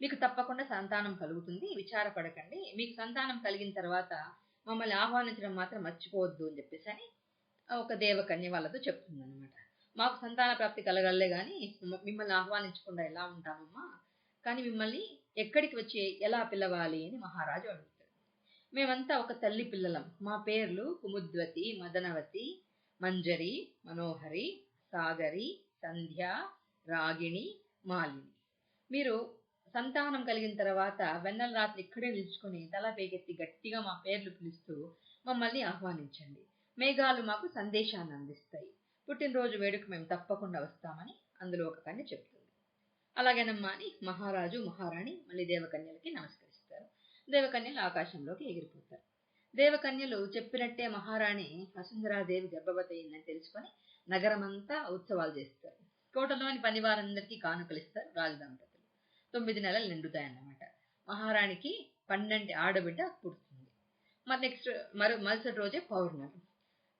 A: మీకు తప్పకుండా సంతానం కలుగుతుంది, విచారపడకండి, మీకు సంతానం కలిగిన తర్వాత మమ్మల్ని ఆహ్వానించడం మాత్రం మర్చిపోవద్దు అని చెప్పేసి అని ఒక దేవకన్య వాళ్ళతో చెప్తుంది అనమాట. మాకు సంతాన ప్రాప్తి కలగలే కానీ మిమ్మల్ని ఆహ్వానించకుండా ఎలా ఉంటామమ్మా, కానీ మిమ్మల్ని ఎక్కడికి వచ్చి ఎలా పిలవాలి అని మహారాజు అడుగుతాడు. మేమంతా ఒక తల్లి పిల్లలం, మా పేర్లు కుముద్వతి, మదనవతి, మంజరి, మనోహరి, సాగరి, సంధ్య, రాగిణి, మాలిని. మీరు సంతానం కలిగిన తర్వాత వెన్నెల రాత్రి ఇక్కడే నిలుచుకొని తల పేకెత్తి గట్టిగా మా పేర్లు పిలుస్తూ మమ్మల్ని ఆహ్వానించండి. మేఘాలు మాకు సందేశాన్ని అందిస్తాయి. పుట్టినరోజు వేడుక మేము తప్పకుండా వస్తామని అందులో ఒక కన్య చెప్తుంది. అలాగేనమ్మా అని మహారాజు మహారాణి మళ్ళీ దేవకన్యలకి నమస్కరిస్తారు. దేవకన్యలు ఆకాశంలోకి ఎగిరిపోతారు. దేవకన్యలు చెప్పినట్టే మహారాణి వసుంధరాదేవి గర్భవతి అయిందని తెలుసుకొని నగరమంతా ఉత్సవాలు చేస్తారు. కోటలోని పనివారందరికీ కానుకలిస్తారు రాజదంపతులు. 9 నెలలు నిండుతాయన్నమాట. మహారాణికి 12 ఆడబిడ్డ పుడుతుంది. మరుసటి రోజే పౌర్ణమి.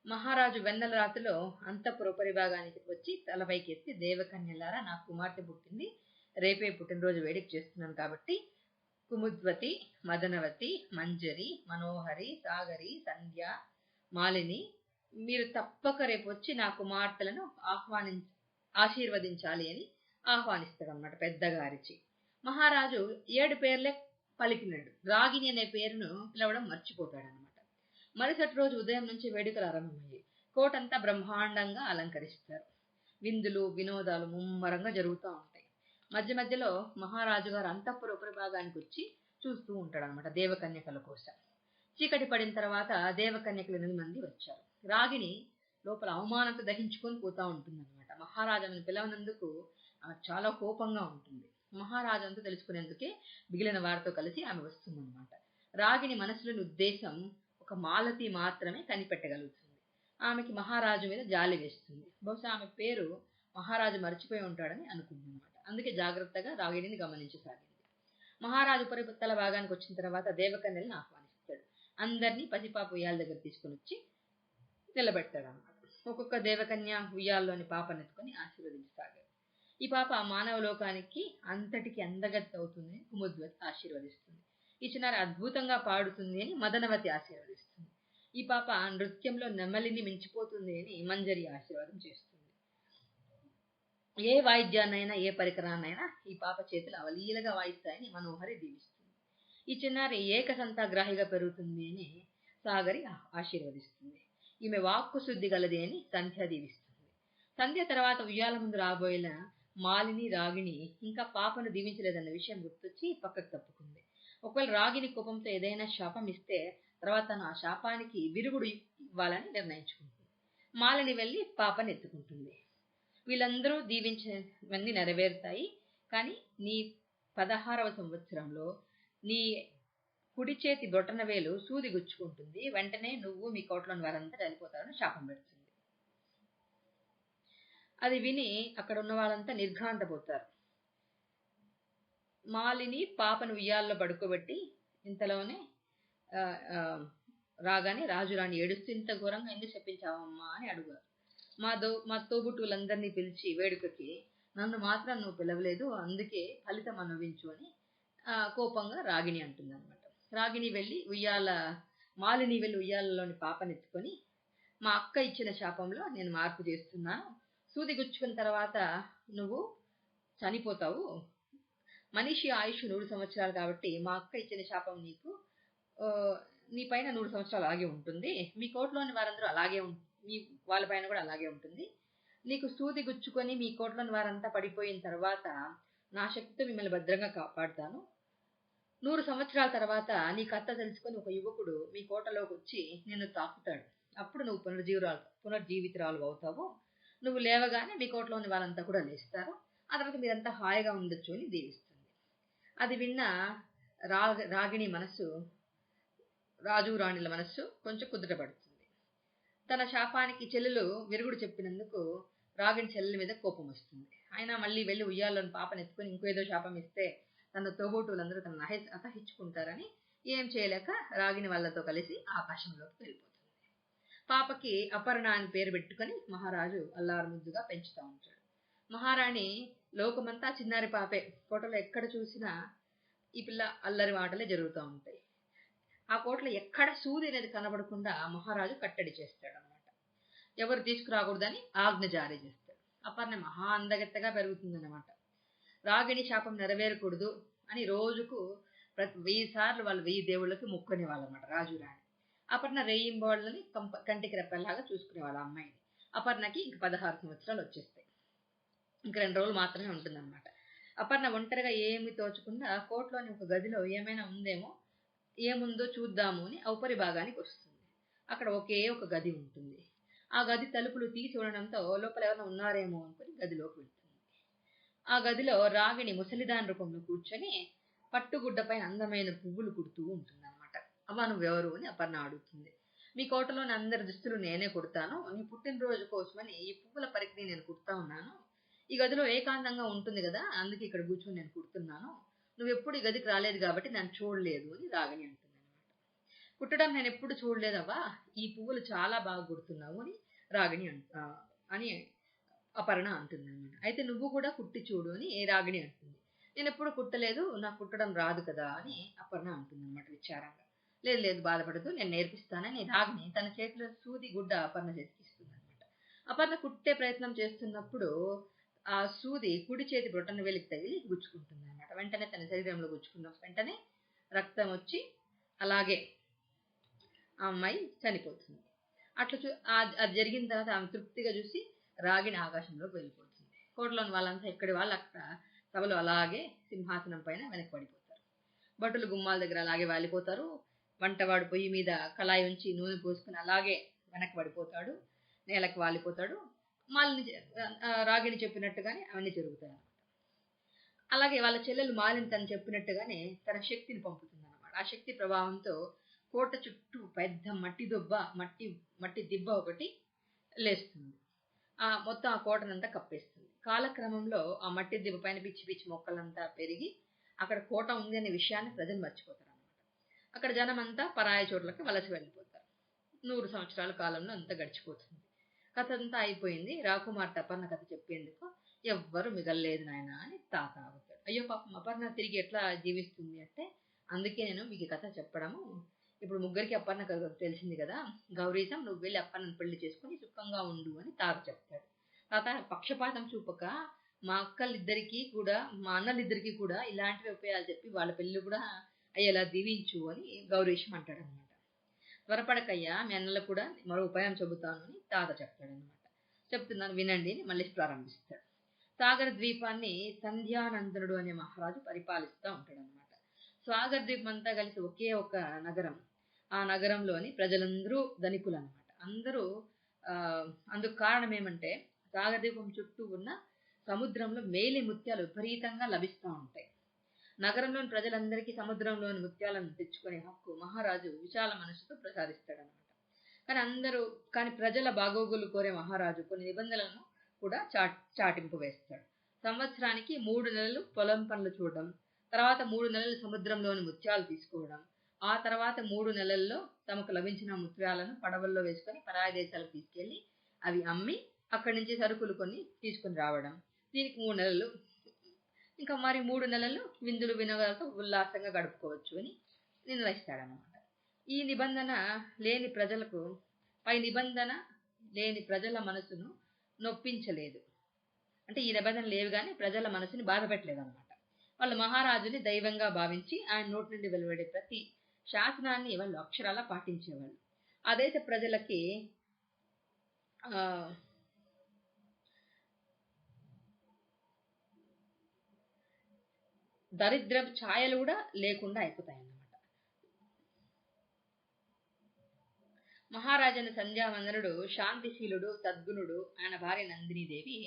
A: మహారాజు వెన్నెల రాత్రిలో అంతఃపుర పరిభాగానికి వచ్చి తలపైకి ఎత్తి, దేవకన్యలారా, నా కుమార్తె పుట్టింది, రేపే పుట్టినరోజు వేడుక చేస్తున్నాను కాబట్టి కుముద్వతి, మదనవతి, మంజరి, మనోహరి, సాగరి, సంధ్య, మాలిని, మీరు తప్పక రేపు వచ్చి నా కుమార్తెలను ఆశీర్వదించాలి అని ఆహ్వానిస్తాడన్నమాట పెద్దగా అరిచి. మహారాజు 7 పేర్లే పలికినాడు. రాగిణి అనే పేరును పిలవడం మర్చిపోతాడనమాట. మరుసటి రోజు ఉదయం నుంచి వేడుకలు ఆరంభమయ్యాయి. కోటంతా బ్రహ్మాండంగా అలంకరిస్తారు. విందులు వినోదాలు ముమ్మరంగా జరుగుతూ ఉంటాయి. మధ్య మధ్యలో మహారాజు గారు అంతఃపుర ఉపరిభాగానికి వచ్చి చూస్తూ ఉంటాడు అనమాట దేవకన్యకల కోసం. చీకటి పడిన తర్వాత దేవకన్యకలు 8 మంది వచ్చారు. రాగిణి లోపల అవమానంతో దహించుకొని పోతా ఉంటుందన్నమాట. మహారాజును పిలవనందుకు ఆమె చాలా కోపంగా ఉంటుంది. మహారాజు అంతా తెలుసుకునేందుకే మిగిలిన వారితో కలిసి ఆమె వస్తుందన్నమాట. రాగిణి మనసులోని ఉద్దేశం ఒక మాలతి మాత్రమే కనిపెట్టగలుగుతుంది. ఆమెకి మహారాజు మీద జాలి వేస్తుంది. బహుశా ఆమె పేరు మహారాజు మర్చిపోయి ఉంటాడని అనుకుందన్నమాట. అందుకే జాగ్రత్తగా రాగిణిని గమనించసాగింది. మహారాజు పరిపత్తల భాగానికి వచ్చిన తర్వాత దేవకన్యలను ఆహ్వానిస్తాడు. అందరినీ పసిపాప ఉయ్యాల దగ్గర తీసుకుని వచ్చి నిలబెడతాడు అన్నమాట. ఒక్కొక్క దేవకన్య ఉయ్యాల్లోని పాపనెత్తుకొని ఆశీర్వదించసాగాడు. ఈ పాప మానవ లోకానికి అంతటికి అందగత్తి అవుతుంది కుముద్వతి ఆశీర్వదిస్తుంది. ఈ చిన్నారి అద్భుతంగా పాడుతుంది అని మదనవతి ఆశీర్వదిస్తుంది. ఈ పాప నృత్యంలో నెమలిని మించిపోతుంది అని మంజరి ఆశీర్వాదం చేస్తుంది. ఏ వాయిద్యాన్నైనా ఏ పరికరాన్నైనా ఈ పాప చేతులు అవలీలగా వాయిస్తాయని మనోహరి దీవిస్తుంది. ఈ చిన్నారి ఏకసంతాగ్రాహిగా పెరుగుతుంది అని సాగరి ఆశీర్వదిస్తుంది. ఈమె వాక్కు శుద్ధి గలది అని సంధ్య దీవిస్తుంది. సంధ్య తర్వాత ఉయ్యాల ముందు రాబోయిన మాలిని రాగిణి ఇంకా పాపను దీవించలేదన్న విషయం గుర్తొచ్చి పక్కకు తప్పుకుంది. ఒకవేళ రాగిని కోపంతో ఏదైనా శాపం ఇస్తే తర్వాత తను ఆ శాపానికి విరుగుడు ఇవ్వాలని నిర్ణయించుకుంటుంది. మాలిని వెళ్ళి పాపని ఎత్తుకుంటుంది. వీళ్ళందరూ దీవించినవన్నీ నెరవేరుతాయి. కానీ నీ 16వ సంవత్సరంలో నీ కుడి చేతి బొటన వేలు సూది గుచ్చుకుంటుంది. వెంటనే నువ్వు మీ కోటలోని వారంతా చనిపోతారని శాపం పెడుతుంది. అది విని అక్కడ ఉన్న వాళ్ళంతా నిర్ఘాంతపోతారు. మాలిని పాపను ఉయ్యాల్లో పడుకోబెట్టి ఇంతలోనే రాగానే రాజురాణి ఏడుస్తూ ఇంత ఘోరంగా ఎందుకు చెప్పించావమ్మా అని అడుగుతారు. మా తోబుట్టువులందరినీ పిలిచి వేడుకకి నన్ను మాత్రం నువ్వు పిలవలేదు, అందుకే ఫలితం అనుభవించు అని కోపంగా రాగిణి అంటుంది అనమాట. రాగిణి వెళ్ళి మాలిని వెళ్ళి ఉయ్యాలలోని పాపనెత్తుకొని మా అక్క ఇచ్చిన శాపంలో నేను మార్పు చేస్తున్నాను, సూది గుచ్చుకున్న తర్వాత నువ్వు చనిపోతావు, మనిషి ఆయుష్ 100 సంవత్సరాలు కాబట్టి మా అక్క ఇచ్చిన శాపం నీ పైన 100 సంవత్సరాలు అలాగే ఉంటుంది, మీ కోటలోని వారందరూ అలాగే మీ వాళ్ళపైన కూడా అలాగే ఉంటుంది. నీకు సూది గుచ్చుకొని మీ కోటలోని వారంతా పడిపోయిన తర్వాత నా శక్తితో మిమ్మల్ని భద్రంగా కాపాడుతాను. 100 సంవత్సరాల తర్వాత నీ కథ తెలుసుకొని ఒక యువకుడు మీ కోటలోకి వచ్చి నిన్ను తాకుతాడు. అప్పుడు నువ్వు పునర్జీవితురాలు అవుతావు. నువ్వు లేవగానే మీ కోటలోని వాళ్ళంతా కూడా లేస్తారు. ఆ తర్వాత మీరంతా హాయిగా ఉండొచ్చు అని దీవిస్తుంది. అది విన్న రాగిణి మనస్సు, రాజు రాణిల మనస్సు కొంచెం కుదుటపడుతుంది. తన శాపానికి చెల్లెలు విరుగుడు చెప్పినందుకు రాగిణి చెల్లెల మీద కోపం వస్తుంది. అయినా మళ్ళీ వెళ్ళి ఉయ్యాలని పాపను ఎత్తుకొని ఇంకో ఏదో శాపం ఇస్తే తన తోబోటులందరూ తనను అసహించుకుంటారని ఏం చేయలేక రాగిణి వాళ్ళతో కలిసి ఆకాశంలోకి వెళ్ళిపోతుంది. పాపకి అపర్ణ అని పేరు పెట్టుకొని మహారాజు అల్లారు ముద్దుగా పెంచుతూ ఉంటాడు. మహారాణి లోకమంతా చిన్నారి పాపే, కోటలో ఎక్కడ చూసినా ఈ పిల్ల అల్లరి మాటలే జరుగుతూ ఉంటాయి. ఆ కోటలో ఎక్కడ సూది అనేది కనబడకుండా మహారాజు కట్టడి చేస్తాడు అనమాట. ఎవరు తీసుకురాకూడదని ఆజ్ఞ జారీ చేస్తాడు. అపర్ణ మహా అందగత్తెగా పెరుగుతుందన్నమాట. రాగిణి శాపం నెరవేరకూడదు అని రోజుకు 1000 సార్లు వాళ్ళు 1000 దేవుళ్ళకి మొక్కునే వాళ్ళన్నమాట రాజు రాణి. అపర్ణ రేయింబోళ్ళని కంటికి రెప్పల్లాగా చూసుకునే వాళ్ళ అమ్మాయిని. అపర్ణకి ఇంక 16 సంవత్సరాలు వచ్చేస్తాయి. ఇంక 2 రోజులు మాత్రమే ఉంటుందన్నమాట. అపర్ణ ఒంటరిగా ఏమి తోచకుండా కోటలోని ఒక గదిలో ఏమైనా ఉందేమో, ఏముందో చూద్దాము అని ఔపరి భాగానికి వస్తుంది. అక్కడ ఒకే ఒక గది ఉంటుంది. ఆ గది తలుపులు తీసి ఉండడంతో లోపల ఎవరైనా ఉన్నారేమో అనుకుని గదిలోకి వెళ్తుంది. ఆ గదిలో రాగిణి ముసలిదాని రూపంలో కూర్చొని పట్టుగుడ్డపైన అందమైన పువ్వులు కుడుతూ ఉంటుందన్నమాట. అమ్మ నువ్వెవరు అని అపర్ణ అడుగుతుంది. మీ కోటలోని అందరి దుస్తులు నేనే కుడతాను, నీ పుట్టినరోజు కోసమని ఈ పువ్వుల పరికిని నేను కుడతా ఉన్నాను. ఈ గదిలో ఏకాంతంగా ఉంటుంది కదా, అందుకే ఇక్కడ కూర్చొని నేను కుడుతున్నాను. నువ్వెప్పుడు ఈ గదికి రాలేదు కాబట్టి నన్ను చూడలేదు అని రాగిణి అంటుంది అనమాట. కుట్టడం నేను ఎప్పుడు చూడలేదవ్వా, ఈ పువ్వులు చాలా బాగా కుడుతున్నావు అని రాగిణి అని అపర్ణ అంటుంది అనమాట. అయితే నువ్వు కూడా కుట్టి చూడు అని రాగిణి అంటుంది. నేను ఎప్పుడు కుట్టలేదు, నాకు కుట్టడం రాదు కదా అని అపర్ణ అంటుంది అనమాట విచారంగా. లేదు లేదు బాధపడదు, నేను నేర్పిస్తానని రాగిణి తన చేతిలో సూది గుడ్డ అపర్ణ చేతికి ఇస్తుంది అనమాట. అపర్ణ కుట్టే ప్రయత్నం చేస్తున్నప్పుడు ఆ సూది కుడి చేతి బొటన వేలికి తగిలి గుచ్చుకుంటుంది అనమాట. వెంటనే తన శరీరంలో గుచ్చుకున్న వెంటనే రక్తం వచ్చి అలాగే ఆ అమ్మాయి చనిపోతుంది. అట్లా అది జరిగిన తర్వాత ఆమె తృప్తిగా చూసి రాగిణి ఆకాశంలోకి వెళ్ళిపోతుంది. కోటలోని వాళ్ళంతా ఎక్కడి వాళ్ళు అక్కడ సభలో అలాగే సింహాసనం పైన వెనక్కి పడిపోతారు. భటులు గుమ్మాల దగ్గర అలాగే వాలిపోతారు. వంటవాడు పొయ్యి మీద కళాయి ఉంచి నూనె పోసుకుని అలాగే వెనక్కి పడిపోతాడు, నేలకు వాలిపోతాడు. మాలిని రాగిణి చెప్పినట్టుగానే అవన్నీ జరుగుతాయి. అలాగే వాళ్ళ చెల్లెలు మాలిని తను చెప్పినట్టుగానే తన శక్తిని పంపుతుంది అనమాట. ఆ శక్తి ప్రభావంతో కోట చుట్టూ పెద్ద మట్టి దిబ్బ ఒకటి లేస్తుంది. మొత్తం ఆ కోటనంతా కప్పేస్తుంది. కాలక్రమంలో ఆ మట్టి దిబ్బ పైన పిచ్చి పిచ్చి మొక్కలంతా పెరిగి అక్కడ కోట ఉంది అనే విషయాన్ని ప్రజలు మర్చిపోతారు అనమాట. అక్కడ జనం అంతా పరాయి చోట్లకి వలస వెళ్ళిపోతారు. 100 సంవత్సరాల కాలంలో అంతా గడిచిపోతుంది. కథ అంతా అయిపోయింది. రాకుమార్తె అపర్ణ కథ చెప్పేందుకు ఎవ్వరు మిగలలేదు నాయన అని తాత ఆగుతాడు. అయ్యో పాపం అపర్ణ తిరిగి ఎట్లా జీవిస్తుంది అంటే, అందుకే నేను మీకు ఈ కథ చెప్పడము. ఇప్పుడు ముగ్గురికి అపర్ణ కథ తెలిసింది కదా, గౌరీశం నువ్వు వెళ్ళి అపర్ణను పెళ్లి చేసుకుని సుఖంగా ఉండు అని తాత చెప్తాడు. తాత పక్షపాతం చూపక మా అక్కలిద్దరికీ కూడా మా అన్నలిద్దరికీ కూడా ఇలాంటివి ఉపాయాలు చెప్పి వాళ్ళ పెళ్లి కూడా అయ్యేలా దీవించు అని గౌరీశం అంటాడు అనమాట. త్వరపడకయ్యా, మీ అన్నలకు కూడా మరో ఉపాయం చెబుతాను అని తాత చెప్తాడనమాట. చెప్తున్నాను వినండి అని మళ్ళీ ప్రారంభిస్తాడు. సాగర ద్వీపాన్ని సంధ్యానందనుడు అనే మహారాజు పరిపాలిస్తూ ఉంటాడనమాట. సాగర ద్వీపం అంతా కలిసి ఒకే ఒక నగరం. ఆ నగరంలోని ప్రజలందరూ ధనికులు అనమాట. అందరూ అందుకు కారణం ఏమంటే, సాగర ద్వీపం చుట్టూ ఉన్న సముద్రంలో మేలి ముత్యాలు విపరీతంగా లభిస్తూ ఉంటాయి. నగరంలోని ప్రజలందరికీ సముద్రంలోని ముత్యాలను తెచ్చుకునే హక్కు మహారాజు విశాల మనసుతో ప్రసాదిస్తాడనమాట. కానీ ప్రజల బాగోగులు కోరే మహారాజు కొన్ని నిబంధనలను కూడా చాటింపు వేస్తాడు. సంవత్సరానికి 3 నెలలు పొలం పనులు చూడడం, తర్వాత 3 నెలలు సముద్రంలోని ముత్యాలు తీసుకోవడం, ఆ తర్వాత 3 నెలల్లో తమకు లభించిన ముత్యాలను పడవల్లో వేసుకొని పరాయి దేశాలకు తీసుకెళ్లి అవి అమ్మి అక్కడి నుంచి సరుకులు కొని తీసుకుని రావడం. దీనికి 3 నెలలు, ఇంకా మరి 3 నెలలు విందులు వినోదాలతో ఉల్లాసంగా గడుపుకోవచ్చు అని నిర్ణయిస్తాడనమాట. ఈ నిబంధన లేని ప్రజల మనసును నొప్పించలేదు. అంటే ఈ నిబంధన లేవు కానీ ప్రజల మనసుని బాధ పెట్టలేదు అనమాట. వాళ్ళు మహారాజుని దైవంగా భావించి ఆయన నోటి నుండి వెలువడే ప్రతి శాసనాన్ని వాళ్ళు అక్షరాలా పాటించేవాళ్ళు. ఆ దేశ ప్రజలకి దరిద్రపు ఛాయలు కూడా లేకుండా అయిపోతాయన్నమాట. మహారాజైన సంధ్యావందనుడు శాంతిశీలుడు, సద్గుణుడు. ఆయన భార్య నందినీదేవి,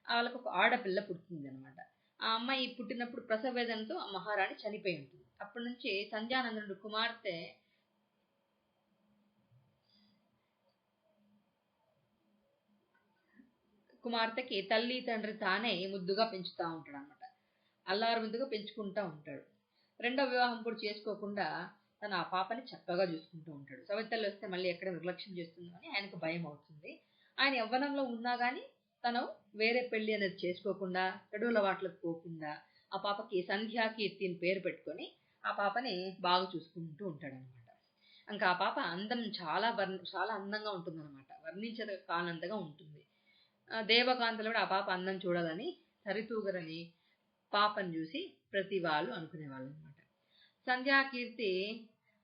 A: వాళ్ళకు ఒక ఆడపిల్ల పుడుతుంది అనమాట. ఆ అమ్మాయి పుట్టినప్పుడు ప్రసవ వేదనతో ఆ మహారాణి చనిపోయి ఉంటుంది. అప్పటి నుంచి సంధ్యానందనుడు కుమార్తెకి తల్లి తండ్రి తానే ముద్దుగా పెంచుతూ ఉంటాడు అనమాట. అల్లారు ముద్దుగా పెంచుకుంటూ ఉంటాడు. రెండో వివాహం కూడా చేసుకోకుండా తను ఆ పాపని చక్కగా చూసుకుంటూ ఉంటాడు. సవితల్లి వస్తే మళ్ళీ ఎక్కడ నిర్లక్ష్యం చేస్తుందో అని ఆయనకు భయం అవుతుంది. ఆయన యవ్వనంలో ఉన్నా కానీ తను వేరే పెళ్లి అనేది చేసుకోకుండా, చెడు అలవాట్లకు పోకుండా ఆ పాపకి సంధ్యాకీర్తి అని పేరు పెట్టుకొని ఆ పాపని బాగా చూసుకుంటూ ఉంటాడనమాట. ఇంకా ఆ పాప అందం చాలా అందంగా ఉంటుందన్నమాట. వర్ణించద కానంతగా ఉంటుంది. దేవకాంతలు కూడా ఆ పాప అందం చూడాలని సరితూగరని పాపను చూసి ప్రతి వాళ్ళు అనుకునేవాళ్ళు అనమాట. సంధ్యాకీర్తి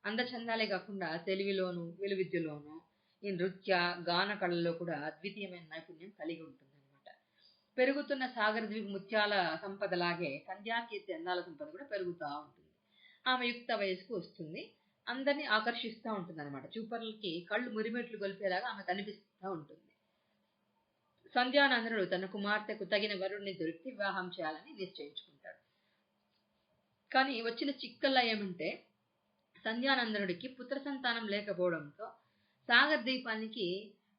A: అందచందాలే కాకుండా తెలివిలోను, విలువిద్యలోను, ఈ నృత్య గాన కళల్లో కూడా అద్వితీయమైన నైపుణ్యం కలిగి ఉంటుందన్నమాట. పెరుగుతున్న సాగర ద్వీప ముత్యాల సంపదలాగే సంధ్యాకీర్తి అందాల సంపద కూడా పెరుగుతూ ఉంటుంది. ఆమె యుక్త వయసుకు వస్తుంది. అందరినీ ఆకర్షిస్తూ ఉంటుంది అనమాట. చూపర్లకి కళ్ళు మురిమెట్లు గొలిపేలాగా ఆమె కనిపిస్తూ ఉంటుంది. సంధ్యానందనుడు తన కుమార్తెకు తగిన వరుణ్ణి దొరికి వివాహం చేయాలని నిశ్చయించుకుంటాడు. కానీ వచ్చిన చిక్కల్లా ఏమంటే, సంధ్యానందనుడికి పుత్ర సంతానం లేకపోవడంతో సాగర్ ద్వీపానికి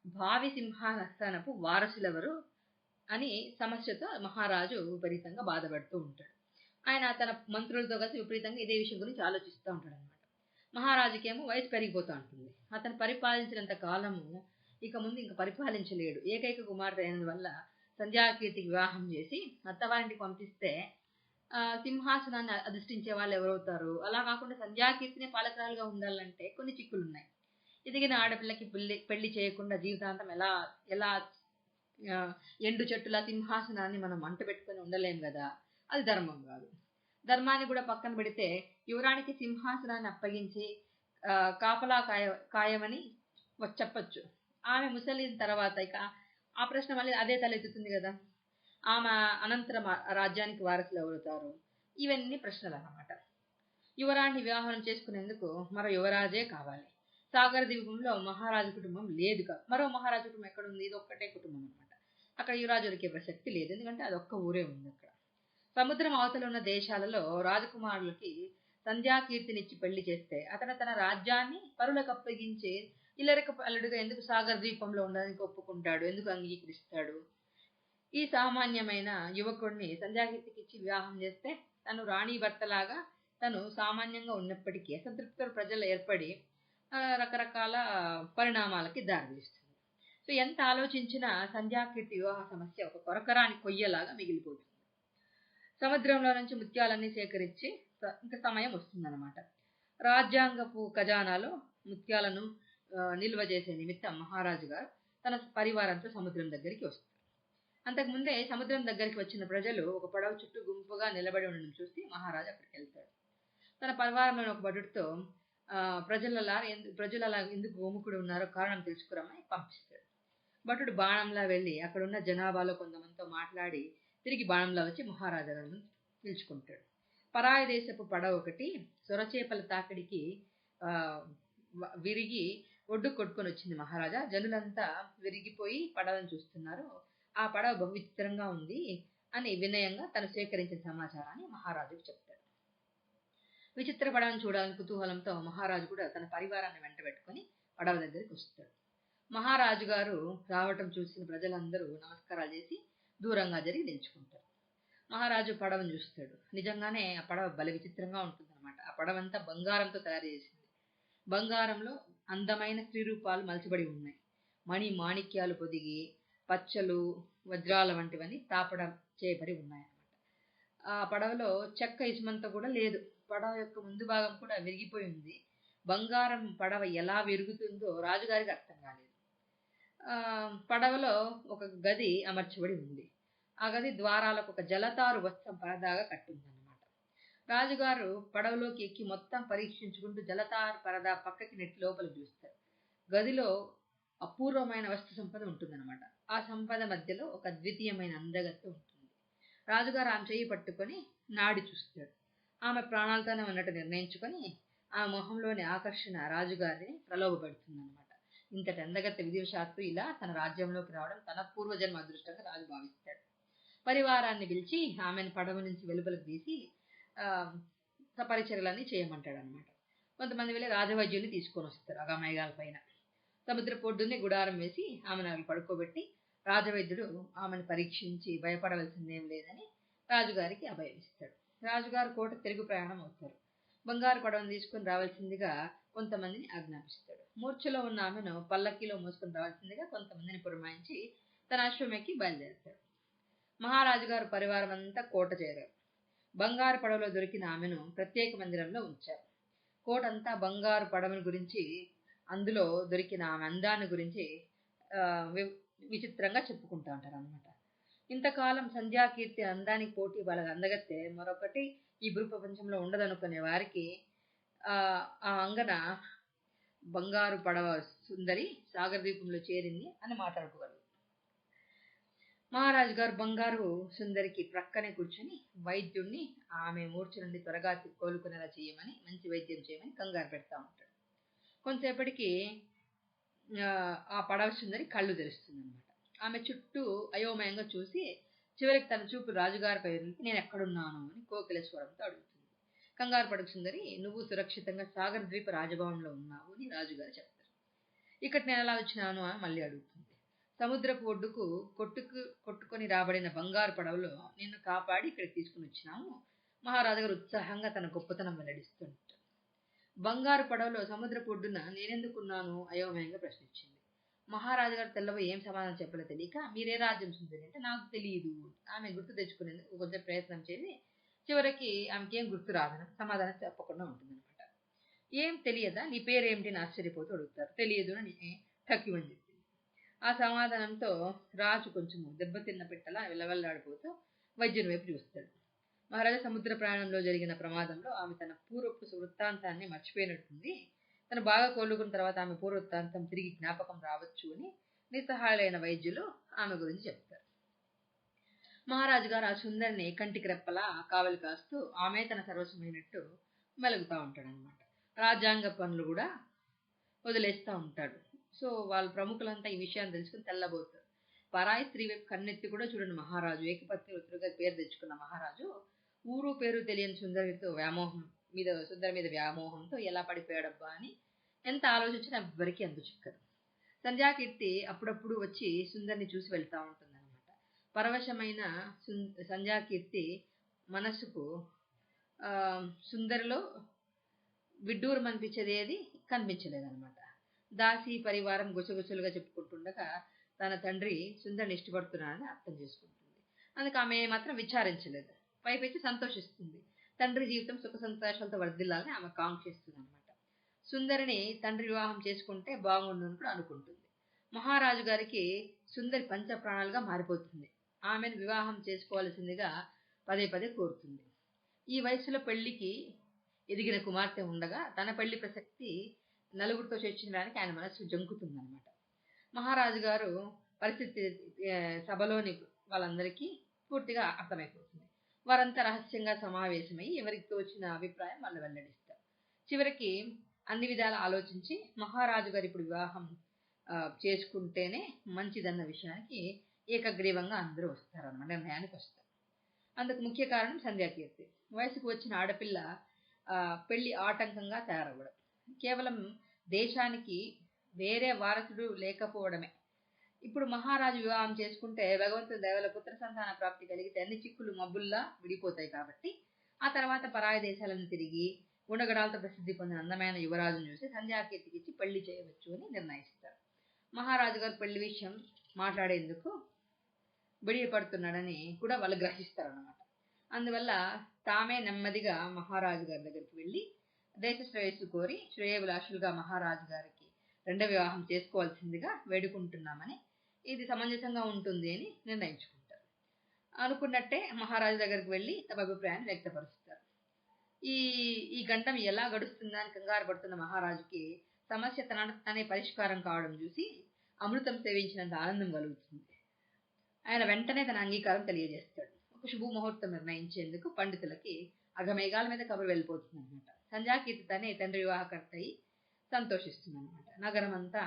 A: భావి సింహాసనపు వారసులెవరు అని సమస్యతో మహారాజు విపరీతంగా బాధపడుతూ ఉంటాడు. ఆయన తన మంత్రులతో కలిసి విపరీతంగా ఇదే విషయం గురించి ఆలోచిస్తూ ఉంటాడు అనమాట. మహారాజుకేమో వయసు పెరిగిపోతూ ఉంటుంది. అతను పరిపాలించినంత కాలము ఇక ముందు ఇంకా పరిపాలించలేడు. ఏకైక కుమార్తె అయినందువల్ల సంధ్యాకీర్తికి వివాహం చేసి అత్తవారింటికి పంపిస్తే సింహాసనాన్ని అధిష్ఠించే వాళ్ళు ఎవరవుతారు? అలా కాకుండా సంధ్యాకీర్తినే పాలకురాలుగా ఉండాలంటే కొన్ని చిక్కులు ఉన్నాయి. ఎదిగిన ఆడపిల్లకి పెళ్లి చేయకుండా జీవితాంతం ఎలా ఎండు చెట్టులా సింహాసనాన్ని మనం అంట పెట్టుకొని ఉండలేం కదా, అది ధర్మం కాదు. ధర్మాన్ని కూడా పక్కన పెడితే యువరానికి సింహాసనాన్ని అప్పగించి కాపలా కాయమని చెప్పచ్చు. ఆమె ముసలిన తర్వాత ఇక ఆ ప్రశ్న మళ్ళీ అదే తలెత్తుతుంది కదా, ఆమె అనంతరం రాజ్యానికి వారసులు ఎవరుతారు? ఇవన్నీ ప్రశ్నలు అన్నమాట. యువరాణి వివాహం చేసుకునేందుకు మరో యువరాజే కావాలి. సాగర ద్వీపంలో మహారాజు కుటుంబం లేదు. మరో మహారాజు కుటుంబం ఎక్కడుంది? ఇది ఒక్కటే కుటుంబం అనమాట. అక్కడ యువరాజు దొరికే ప్రసక్తి లేదు, ఎందుకంటే అదొక్క ఊరే ఉంది అక్కడ. సముద్రం అవతల ఉన్న దేశాలలో రాజకుమారులకి సంధ్యాకీర్తినిచ్చి పెళ్లి చేస్తే అతను తన రాజ్యాన్ని పరులకు అప్పగించి ఇల్లరిక అల్లుడుగా ఎందుకు సాగర ద్వీపంలో ఉండడానికి ఒప్పుకుంటాడు? ఎందుకు అంగీకరిస్తాడు? ఈ సామాన్యమైన యువకుడిని సంధ్యాకీర్తికి ఇచ్చి వివాహం చేస్తే తను రాణి భర్తలాగా తను సామాన్యంగా ఉన్నప్పటికీ అసంతృప్తుల ప్రజలు ఏర్పడి రకరకాల పరిణామాలకి దారితీస్తుంది. సో ఎంత ఆలోచించినా సంధ్యాకీర్తి వివాహ సమస్య ఒక కొరకరాని కొయ్యలాగా మిగిలిపోతుంది. సముద్రంలో నుంచి ముత్యాలన్నీ సేకరించి ఇంకా సమయం వస్తుందన్నమాట. రాజ్యాంగపు ఖజానాలో ముత్యాలను నిల్వ చేసే నిమిత్తం మహారాజు గారు తన పరివారంతో సముద్రం దగ్గరికి వస్తారు. అంతకుముందే సముద్రం దగ్గరికి వచ్చిన ప్రజలు ఒక పడవ చుట్టూ గుంపుగా నిలబడి ఉండడం చూసి మహారాజు అక్కడికి వెళ్తాడు. తన పరివారంలోని ఒక భటుడితో ప్రజలలా ఎందుకు గోముకుడు ఉన్నారో కారణం తెలుసుకురమ్మని పంపిస్తాడు. భటుడు బాణంలా వెళ్ళి అక్కడున్న జనాభాలో కొంతమందితో మాట్లాడి తిరిగి బాణంలా వచ్చి మహారాజా గారిని పిలుచుకుంటాడు. పరాయి దేశపు పడవ ఒకటి సొరచేపల తాకిడికి విరిగి ఒడ్డు కొట్టుకొని వచ్చింది మహారాజా. జనులంతా విరిగిపోయి పడవను చూస్తున్నారు. ఆ పడవ బహు విచిత్రంగా ఉంది అని వినయంగా తను సేకరించిన సమాచారాన్ని మహారాజుకు చెప్తాడు. విచిత్ర పడవను చూడాలని కుతూహలంతో మహారాజు కూడా తన పరివారాన్ని వెంట పెట్టుకుని పడవ దగ్గరికి వస్తాడు. మహారాజు గారు రావటం చూసిన ప్రజలందరూ నమస్కారాలు చేసి దూరంగా జరిగి నిల్చుకుంటారు. మహారాజు పడవను చూస్తాడు. నిజంగానే ఆ పడవ బలి విచిత్రంగా ఉంటుందన్నమాట. ఆ పడవంతా బంగారంతో తయారు చేసింది. బంగారంలో అందమైన స్త్రీ రూపాలు మలచబడి ఉన్నాయి. మణి మాణిక్యాలు పొదిగి పచ్చలు వజ్రాల వంటివన్నీ తాపడం చేయబడి ఉన్నాయన్నమాట. ఆ పడవలో చెక్క ఇసుమంత కూడా లేదు. పడవ యొక్క ముందు భాగం కూడా విరిగిపోయి ఉంది. బంగారం పడవ ఎలా విరుగుతుందో రాజుగారికి అర్థం కాలేదు. పడవలో ఒక గది అమర్చబడి ఉంది. ఆ గది ద్వారాలకు ఒక జలతారు వస్త్రం పరదాగా కట్టిందన్నమాట. రాజుగారు పడవలోకి ఎక్కి మొత్తం పరీక్షించుకుంటూ జలతారు పరదా పక్కకి నెట్టి లోపలికి చూస్తారు. గదిలో అపూర్వమైన వస్తు సంపద ఉంటుందన్నమాట. ఆ సంపద మధ్యలో ఒక అద్వితీయమైన అందగత్తె ఉంటుంది. రాజుగారు ఆమె చేయి పట్టుకొని నాడి చూస్తాడు. ఆమె ప్రాణాలతోనే ఉన్నట్టు నిర్ణయించుకొని ఆ మొహంలోని ఆకర్షణ రాజుగారిని ప్రలోభపెడుతుందన్నమాట. ఇంతటి అందగత్తె విధివశాత్తు ఇలా తన రాజ్యంలోకి రావడం తన పూర్వజన్మ అదృష్టంగా రాజు భావిస్తాడు. పరివారాన్ని పిలిచి ఆమెను పడవ నుంచి వెలుపలకు తీసి సపరిచర్యలన్నీ చేయమంటాడు అనమాట. కొంతమంది వెళ్ళి రాజవైద్యుని తీసుకొని వస్తారు. అగామేఘాల పైన సముద్ర పొడ్డుని గుడారం వేసి ఆమెను అవి పడుకోబెట్టి రాజవైద్యుడు ఆమెను పరీక్షించి భయపడవలసిందేం లేదని రాజుగారికి అభయమిస్తాడు. రాజుగారు కోట తిరుగు ప్రయాణం అవుతారు. బంగారు పడవను తీసుకుని రావాల్సిందిగా కొంతమందిని ఆజ్ఞాపిస్తాడు. మూర్ఛలో ఉన్న ఆమెను పల్లకీలో మోసుకొని రావాల్సిందిగా కొంతమందిని పురమాయించి తన అశ్వమెక్కి బయలుదేరుతాడు. మహారాజు గారు పరివారం అంతా కోట చేరారు. బంగారు పడవలో దొరికిన ఆమెను ప్రత్యేక మందిరంలో ఉంచారు. కోటంతా బంగారు పడవను గురించి, అందులో దొరికిన ఆమె అందాన్ని గురించి విచిత్రంగా చెప్పుకుంటూ ఉంటారు అనమాట. ఇంతకాలం సంధ్యాకీర్తి అందానికి పోటీ వాళ్ళ అందగత్తే మరొకటి ఈ భూ ప్రపంచంలో ఉండదనుకునే వారికి ఆ అంగన బంగారు పడవ సుందరి సాగర ద్వీపంలో చేరింది అని మాట్లాడుకోగలరు. మహారాజు గారు బంగారు సుందరికి ప్రక్కనే కూర్చొని వైద్యుడిని ఆమె మూర్ఛ నుండి త్వరగా కోలుకునేలా చేయమని, మంచి వైద్యం చేయమని కంగారు పెడతా ఉంటాడు. కొంతసేపటికి ఆ పడవ సుందరి కళ్ళు తెరుస్తుంది అనమాట. ఆమె చుట్టూ అయోమయంగా చూసి చివరికి తన చూపు రాజుగారిపై నేను ఎక్కడున్నాను అని కోకిల స్వరంతో అడుగుతుంది. కంగారు పడకు సుందరి, నువ్వు సురక్షితంగా సాగర ద్వీప రాజభవన్లో ఉన్నావు అని రాజుగారు చెప్తారు. ఇక్కడ నేను ఎలా వచ్చినాను అని మళ్ళీ అడుగుతుంది. సముద్రపు ఒడ్డుకు కొట్టుకొని రాబడిన బంగారు పడవలో నిన్ను కాపాడి ఇక్కడికి తీసుకుని వచ్చినాము. మహారాజు గారు ఉత్సాహంగా తన గొప్పతనం వెల్లడిస్తుంటారు. బంగారు పడవలో సముద్రపు ఒడ్డున నేనెందుకున్నాను అయోమయంగా ప్రశ్నించింది. మహారాజు గారు తెల్లబోయి ఏం సమాధానం చెప్పలే తెలియక, మీరే రాజ్యం సుందరి అంటే నాకు తెలియదు. ఆమె గుర్తు తెచ్చుకునేందుకు కొంచెం ప్రయత్నం చేసి చివరికి ఆమెకి ఏం గుర్తు రాదని సమాధానం చెప్పకుండా ఉంటుందన్నమాట. ఏం తెలియదా, నీ పేరేమిటి అని ఆశ్చర్యపోతూ అడుగుతారు. తెలియదు అని తక్కివని చెప్పింది. ఆ సమాధానంతో రాజు కొంచెం దెబ్బతిన్న పెట్టలా విలవెల్లాడిపోతూ వైద్యుని వైపు చూస్తాడు. మహారాజా, సముద్ర ప్రయాణంలో జరిగిన ప్రమాదంలో ఆమె తన పూర్వపు వృత్తాంతాన్ని మర్చిపోయినట్టుంది. తను బాగా కోలుకున్న తర్వాత ఆమె పూర్వవృత్తాంతం తిరిగి జ్ఞాపకం రావచ్చు అని నిస్సహాయులైన వైద్యులు ఆమె గురించి చెప్తారు. మహారాజు గారు ఆ సుందరిని కంటికి రెప్పలా కావలి కాస్తూ ఆమె తన సర్వస్వమైనట్టు మెలుగుతూ ఉంటాడు అనమాట. రాజ్యాంగ పనులు కూడా వదిలేస్తూ ఉంటాడు. సో వాళ్ళ ప్రముఖులంతా ఈ విషయాన్ని తెలుసుకుని తెల్లబోతారు. పరాయి స్త్రీ వైపు కన్నెత్తి కూడా చూడండి మహారాజు. ఏకపత్ని వృత్తులుగా పేరు తెచ్చుకున్న మహారాజు ఊరు పేరు తెలియని సుందరి మీద వ్యామోహంతో ఎలా పడిపోయాడబ్బా అని ఎంత ఆలోచించినా ఎవ్వరికి అంతు చిక్కదు. సంధ్యాకీర్తి అప్పుడప్పుడు వచ్చి సుందరిని చూసి వెళ్తూ ఉంటుందన్నమాట. పరవశమైన సంధ్యాకీర్తి మనస్సుకు సుందరిలో విడ్డూరం అనిపించేది ఏది కనిపించలేదన్నమాట. దాసి పరివారం గుసగుసలుగా చెప్పుకుంటుండగా తన తండ్రి సుందరిని ఇష్టపడుతున్నాడని అర్థం చేసుకుంటుంది. అందుకు ఆమె మాత్రం విచారించలేదు, పైపెచ్చి సంతోషిస్తుంది. తండ్రి జీవితం సుఖ సంతోషాలతో వర్ధిల్లాలని ఆమె కాంక్షిస్తుంది అనమాట. సుందరిని తండ్రి వివాహం చేసుకుంటే బాగుండును కూడా అనుకుంటుంది. మహారాజు గారికి సుందరి పంచ ప్రాణాలుగా మారిపోతుంది. ఆమెను వివాహం చేసుకోవాల్సిందిగా పదే పదే కోరుతుంది. ఈ వయసులో పెళ్లికి ఎదిగిన కుమార్తె ఉండగా తన పెళ్లి ప్రసక్తి నలుగురితో చర్చించడానికి ఆయన మనస్సు జంకుతుందన్నమాట. మహారాజు గారు పరిస్థితి సభలోని వాళ్ళందరికీ పూర్తిగా అర్థమైపోతుంది. వారంతా రహస్యంగా సమావేశమై ఎవరికి తోచిన అభిప్రాయం వాళ్ళు వెల్లడిస్తారు. చివరికి అన్ని విధాలు ఆలోచించి మహారాజు గారు ఇప్పుడు వివాహం చేసుకుంటేనే మంచిదన్న విషయానికి ఏకగ్రీవంగా అందరూ వస్తారన్నమాట, నిర్ణయానికి వస్తారు. అందుకు ముఖ్య కారణం సంధ్యాకీర్తి. వయసుకు వచ్చిన ఆడపిల్ల పెళ్లి ఆటంకంగా తయారవ్వడం, కేవలం దేశానికి వేరే వారసుడు లేకపోవడమే. ఇప్పుడు మహారాజు వివాహం చేసుకుంటే భగవంతుడి దయవల్ల పుత్ర సంతాన ప్రాప్తి కలిగితే అన్ని చిక్కులు మబ్బుల్లా విడిపోతాయి. కాబట్టి ఆ తర్వాత పరాయి దేశాలను తిరిగి గుణగణాలతో ప్రసిద్ధి పొందిన అందమైన యువరాజును చూసి సంధ్యాకీర్తికి ఇచ్చి పెళ్లి చేయవచ్చు అని నిర్ణయిస్తారు. మహారాజు గారు పెళ్లి విషయం మాట్లాడేందుకు బిడియపడుతున్నాడని కూడా వాళ్ళు గ్రహిస్తారన్నమాట. అందువల్ల తామే నెమ్మదిగా మహారాజు గారి దగ్గరికి వెళ్ళి దేశ శ్రేయస్సు కోరి శ్రేయభిలాషులుగా మహారాజు గారికి రెండో వివాహం చేసుకోవాల్సిందిగా వేడుకుంటున్నామని, ఇది సమంజసంగా ఉంటుంది అని నిర్ణయించుకుంటారు. అనుకున్నట్టే మహారాజు దగ్గరికి వెళ్ళి తమ అభిప్రాయాన్ని వ్యక్తపరుస్తారు. ఈ ఈ గండం ఎలా గడుస్తుందా అని కంగారు పడుతున్న మహారాజుకి సమస్య తనే పరిష్కారం కావడం చూసి అమృతం సేవించినంత ఆనందం కలుగుతుంది. ఆయన వెంటనే తన అంగీకారం తెలియజేస్తాడు. ఒక శుభముహూర్తం నిర్ణయించేందుకు పండితులకి అఘమేఘాల మీద కబురు వెళ్ళిపోతుంది అనమాట. సంధ్యాకీర్తి తనే తండ్రి వివాహకర్త అయి సంతోషిస్తుంది అనమాట. నగరం అంతా